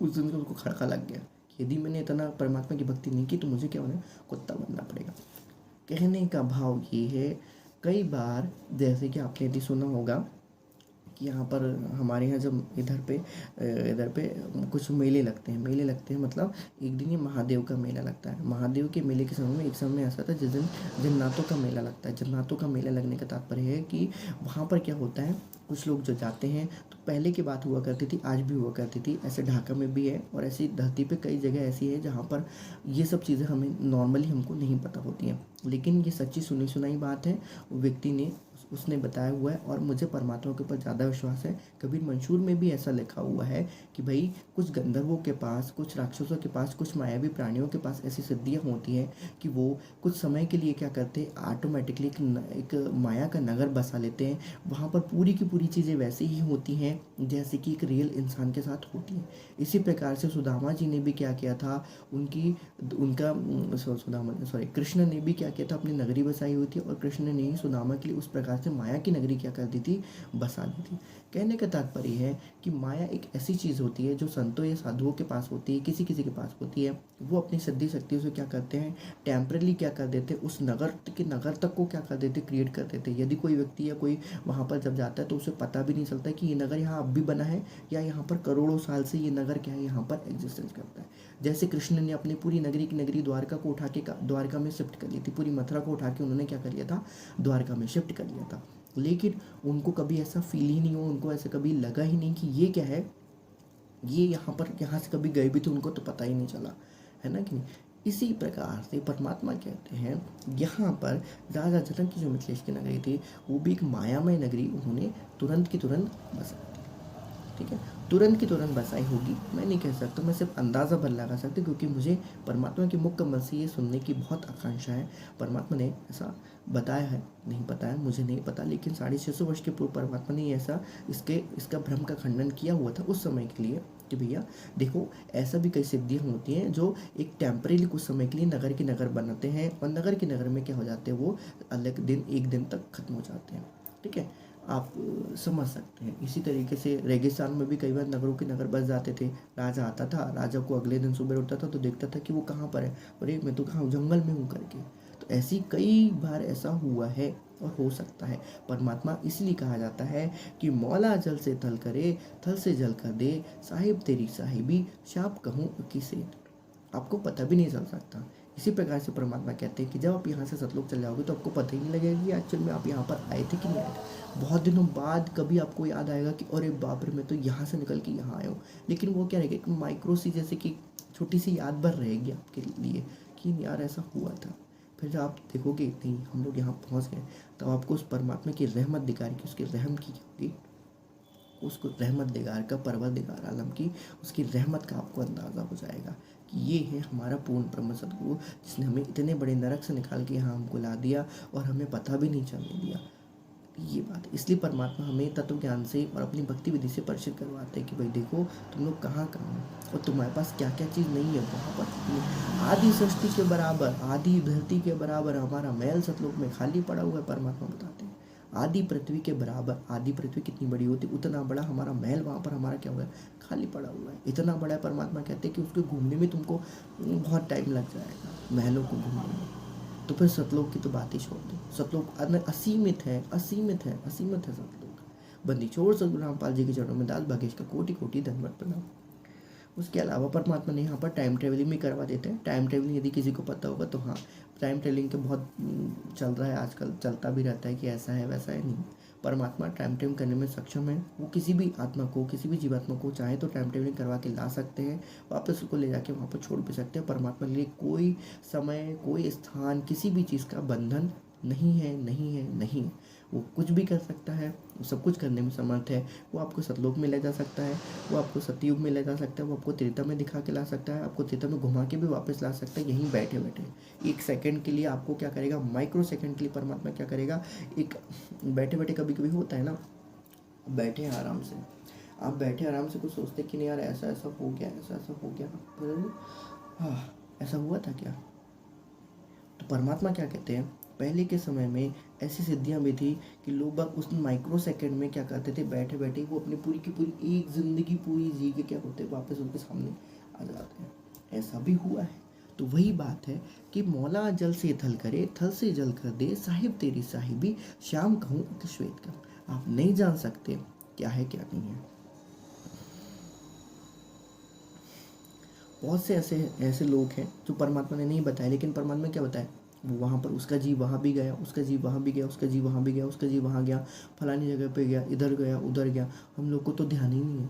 उस दिन से उसको खड़का लग गया, यदि मैंने इतना परमात्मा की भक्ति नहीं की तो मुझे क्या होना, कुत्ता बनना पड़ेगा। कहने का भाव ये है, कई बार जैसे कि आपने यदि सुना होगा कि यहाँ पर हमारे यहाँ जब इधर पे कुछ मेले लगते हैं, मतलब एक दिन ये महादेव का मेला लगता है। महादेव के मेले के समय में एक समय ऐसा था जिस दिन जन्नातों का मेला लगता है। जन्नातों का मेला लगने का तात्पर्य है कि वहाँ पर क्या होता है, कुछ लोग जो जाते हैं, तो पहले की बात हुआ करती थी, आज भी हुआ करती थी, ऐसे ढाका में भी है, और ऐसी धरती पे कई जगह ऐसी है जहाँ पर ये सब चीज़ें हमें नॉर्मली हमको नहीं पता होती हैं, लेकिन ये सच्ची सुनी सुनाई बात है। वो व्यक्ति ने उसने बताया हुआ है, और मुझे परमात्मा के ऊपर ज़्यादा विश्वास है। कबीर मंशूर में भी ऐसा लिखा हुआ है कि भाई कुछ गंधर्वों के पास, कुछ राक्षसों के पास, कुछ मायावी प्राणियों के पास ऐसी सिद्धियाँ होती हैं कि वो कुछ समय के लिए क्या करते हैं, ऑटोमेटिकली एक माया का नगर बसा लेते हैं। वहाँ पर पूरी की पूरी चीज़ें वैसे ही होती हैं जैसे कि एक रियल इंसान के साथ होती हैं। इसी प्रकार से सुदामा जी ने भी क्या किया था, कृष्ण ने भी क्या किया था, अपनी नगरी बसाई हुई थी, और कृष्ण ने ही सुदामा के लिए उस प्रकार से माया की नगरी क्या कर दी थी, बसा दी थी। कहने का तात्पर्य है कि माया एक ऐसी चीज़ होती है जो संतों या साधुओं के पास होती है, किसी किसी के पास होती है। वो अपनी सिद्धि शक्तियों से क्या करते हैं, टेम्परली क्या कर देते, उस नगर तक को क्या कर देते, क्रिएट कर देते। यदि कोई व्यक्ति या कोई वहाँ पर जब जाता है तो उसे पता भी नहीं चलता कि ये नगर यहाँ अब भी बना है, या यहाँ पर करोड़ों साल से ये नगर क्या है, यहाँ पर एग्जिस्टेंस करता है। जैसे कृष्ण ने अपनी पूरी नगरी की नगरी द्वारका को उठा के द्वारका में शिफ्ट कर ली थी, पूरी मथुरा को उठा के उन्होंने क्या कर लिया था, द्वारका में शिफ्ट कर लिया था। लेकिन उनको कभी ऐसा फील ही नहीं हुआ, उनको ऐसा कभी लगा ही नहीं कि ये क्या है, ये यहाँ से कभी गए भी तो उनको तो पता ही नहीं चला, है ना कि नहीं। इसी प्रकार से परमात्मा कहते हैं, यहाँ पर राजा जनक की जो मिथिलेश की नगरी थी, वो भी एक मायामय नगरी उन्होंने तुरंत की तुरंत बसा, ठीक है, तुरंत की तुरंत बसाई होगी मैं नहीं कह सकता, मैं सिर्फ अंदाज़ा बन लगा सकती, क्योंकि मुझे परमात्मा के मुख कमल से ये सुनने की बहुत आकांक्षा है। परमात्मा ने ऐसा बताया है, नहीं बताया मुझे नहीं पता, लेकिन 650 वर्ष के पूर्व परमात्मा ने ऐसा इसका भ्रम का खंडन किया हुआ था उस समय के लिए कि भैया देखो, ऐसा भी कई सिद्धियाँ होती हैं जो एक टेम्परेरी कुछ समय के लिए नगर के नगर बनाते हैं, और नगर के नगर में क्या हो जाते हैं, वो अलग दिन एक दिन तक खत्म हो जाते हैं, ठीक है, आप समझ सकते हैं। इसी तरीके से रेगिस्तान में भी कई बार नगरों के नगर बस जाते थे। राजा आता था, राजा को अगले दिन सुबह उठता था तो देखता था कि वो कहाँ पर है, अरे मैं तो कहाँ जंगल में हूँ करके। तो ऐसी कई बार ऐसा हुआ है और हो सकता है। परमात्मा इसलिए कहा जाता है कि मौला जल से थल करे, थल से जल कर दे, साहिब तेरी साहिबी, शाप कहूँ किसे, आपको पता भी नहीं चल सकता। इसी प्रकार से परमात्मा कहते हैं कि जब आप यहाँ से सतलोक चल जाओगे तो आपको पता ही नहीं लगेगा कि एक्चुअल में आप यहाँ पर आए थे कि नहीं आए थे। बहुत दिनों बाद कभी आपको याद आएगा कि अरे बाप रे, मैं तो यहाँ से निकल के यहाँ आया हूँ। लेकिन वो क्या रहेगा, एक माइक्रो सी जैसे कि छोटी सी याद भर रहेगी आपके लिए कि यार ऐसा हुआ था। फिर जब आप देखोगे नहीं हम लोग यहाँ पहुँच गए, तब आपको उस परमात्मा की रहमत दिखाई की, उसकी रहम की होगी, उसको रहमत दिगार का, परवरदिगार आलम की उसकी रहमत का आपको अंदाज़ा हो जाएगा कि ये है हमारा पूर्ण ब्रह्म सदगुरु, जिसने हमें इतने बड़े नरक से निकाल के यहाँ हमको ला दिया और हमें पता भी नहीं चलने दिया। ये बात है। इसलिए परमात्मा हमें तत्व ज्ञान से और अपनी भक्ति विधि से परिचित करवाते हैं कि भाई देखो तुम लोग कहाँ कहाँ हो और तुम्हारे पास क्या क्या चीज़ नहीं है वहाँ पर। आदि सृष्टि के बराबर, आदि धरती के बराबर हमारा महल सतलोक में खाली पड़ा हुआ है, परमात्मा बताते हैं। आदि पृथ्वी के बराबर, आदि पृथ्वी कितनी बड़ी होती, उतना बड़ा हमारा महल वहाँ पर हमारा क्या हुआ है, खाली पड़ा हुआ है। इतना बड़ा है, परमात्मा कहते हैं कि उसके घूमने में तुमको बहुत टाइम लग जाएगा, महलों को घूमने में। तो फिर सतलोक की तो बात ही छोड़ दो। सतलोक असीमित है, असीमित है, असीमित है सतलोक। बंदी छोड़ सदगुरु रामपाल जी के चरणों में दास भागेश का कोटि कोटि धन्यवाद प्रणाम। उसके अलावा परमात्मा ने यहाँ पर टाइम ट्रेवलिंग भी करवा देते हैं। टाइम ट्रेवलिंग यदि किसी को पता होगा तो हाँ, टाइम ट्रेवलिंग तो बहुत चल रहा है आजकल, चलता भी रहता है कि ऐसा है वैसा है। नहीं, परमात्मा टाइम ट्रेवलिंग करने में सक्षम है। वो किसी भी आत्मा को, किसी भी जीवात्मा को चाहे तो टाइम ट्रेवलिंग करवा के ला सकते हैं, वापस उसको ले जाके वहाँ पर छोड़ भी सकते हैं। परमात्मा के लिए कोई समय, कोई स्थान, किसी भी चीज़ का बंधन नहीं है, नहीं है, नहीं है। वो कुछ भी कर सकता है, वो सब कुछ करने में समर्थ है। वो आपको सतलोक में ले जा सकता है, वो आपको सतयुग में ले जा सकता है, वो आपको त्रेता में दिखा के ला सकता है, आपको त्रेता में घुमा के भी वापस ला सकता है, यहीं बैठे बैठे। एक सेकंड के लिए आपको क्या करेगा, माइक्रो सेकंड के लिए परमात्मा क्या करेगा, एक बैठे बैठे कभी कभी होता है ना, बैठे हैं आराम से, आप बैठे आराम से कुछ सोचते कि नहीं यार ऐसा ऐसा हो गया, ऐसा ऐसा हो गया, पर हाँ ऐसा हुआ था क्या। तो परमात्मा क्या कहते हैं, पहले के समय में ऐसी सिद्धियां भी थी कि लोग उस माइक्रो सेकंड में क्या करते थे, बैठे बैठे वो अपनी पूरी की पूरी एक जिंदगी पूरी जी के क्या होते वापस उनके सामने आ जाते हैं। ऐसा भी हुआ है। तो वही बात है कि मौला जल से थल करे, थल से जल कर दे, साहिब तेरी साहिबी, श्याम कहूँ कि श्वेत कहूँ। आप नहीं जान सकते क्या है क्या नहीं है। बहुत से ऐसे लोग हैं जो परमात्मा ने नहीं बताया, लेकिन परमात्मा क्या बताया, वो वहाँ पर उसका जीव वहाँ भी गया, उसका जीव वहाँ भी गया, उसका जीव वहाँ भी गया, उसका जीव वहाँ गया, फलानी जगह पे गया, इधर गया, उधर गया। हम लोग को तो ध्यान ही नहीं है।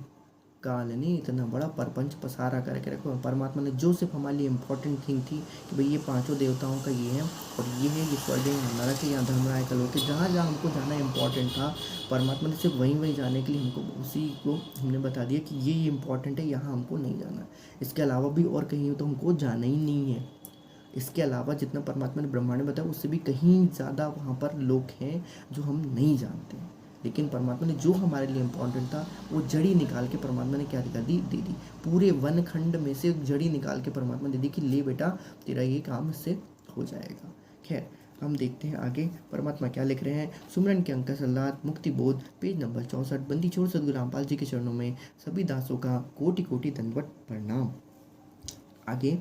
काल ने इतना बड़ा परपंच पसारा करके रखो। परमात्मा ने जो सिर्फ हमारे लिए इम्पोर्टेंट थिंग थी कि भाई ये पांचों देवताओं का ये है और ये है, ये स्वर्ग है, यहाँ नरक है, यहाँ धर्मराय कलोक है, जहाँ जहाँ हमको जाना इम्पोर्टेंट था, परमात्मा ने सिर्फ वहीं जाने के लिए हमको उसी को हमने बता दिया कि ये इम्पोर्टेंट है, यहाँ हमको नहीं जाना। इसके अलावा भी और कहीं तो हमको जाना ही नहीं है। इसके अलावा जितना परमात्मा ने ब्रह्मांड में बताया उससे भी कहीं ज़्यादा वहाँ पर लोग हैं जो हम नहीं जानते। लेकिन परमात्मा ने जो हमारे लिए इम्पोर्टेंट था वो जड़ी निकाल के परमात्मा ने क्या कर दी, दे दी। पूरे वन खंड में से जड़ी निकाल के परमात्मा दे दी कि ले बेटा तेरा ये काम इससे हो जाएगा। खैर हम देखते हैं आगे परमात्मा क्या लिख रहे हैं। सुमरन के अंक सलाद मुक्ति बोध पेज नंबर 64। बंदी छोड़ सदगुरु रामपाल जी के चरणों में सभी दासों का कोटि कोटि दंडवत प्रणाम। आगे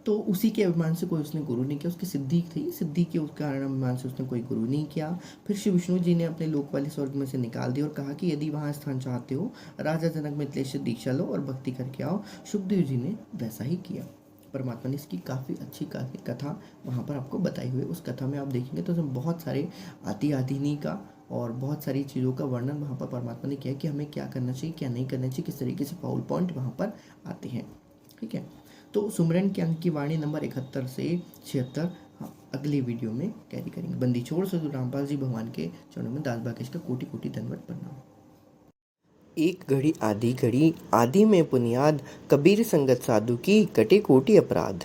तो उसी के अभिमान से कोई उसने गुरु नहीं किया, उसकी सिद्धि थी, सिद्धि के उस कारण अभिमान से उसने कोई गुरु नहीं किया। फिर श्री विष्णु जी ने अपने लोक वाले स्वर्ग में से निकाल दिया और कहा कि यदि वहाँ स्थान चाहते हो राजा जनक मिथिलेश से दीक्षा लो और भक्ति करके आओ। सुखदेव जी ने वैसा ही किया। परमात्मा ने इसकी काफ़ी अच्छी कथा वहाँ पर आपको बताई हुई है। उस कथा में आप देखेंगे तो उसमें बहुत सारे आदि का और बहुत सारी चीज़ों का वर्णन वहाँ पर परमात्मा ने किया कि हमें क्या करना चाहिए, क्या नहीं करना चाहिए, किस तरीके से फाउल पॉइंट वहाँ पर आते हैं। ठीक है, तो सुमरन के अंक की वाणी नंबर 71 से 76 अगले वीडियो में कैरी करेंगे। बंदी छोड़ सदगुरु रामपाल जी भगवान के चरणों में दास भागेश का कोटि कोटि धन्यवाद प्रणाम। एक घड़ी आदि में पुनियाद, कबीर संगत साधु की कटे कोटि अपराध।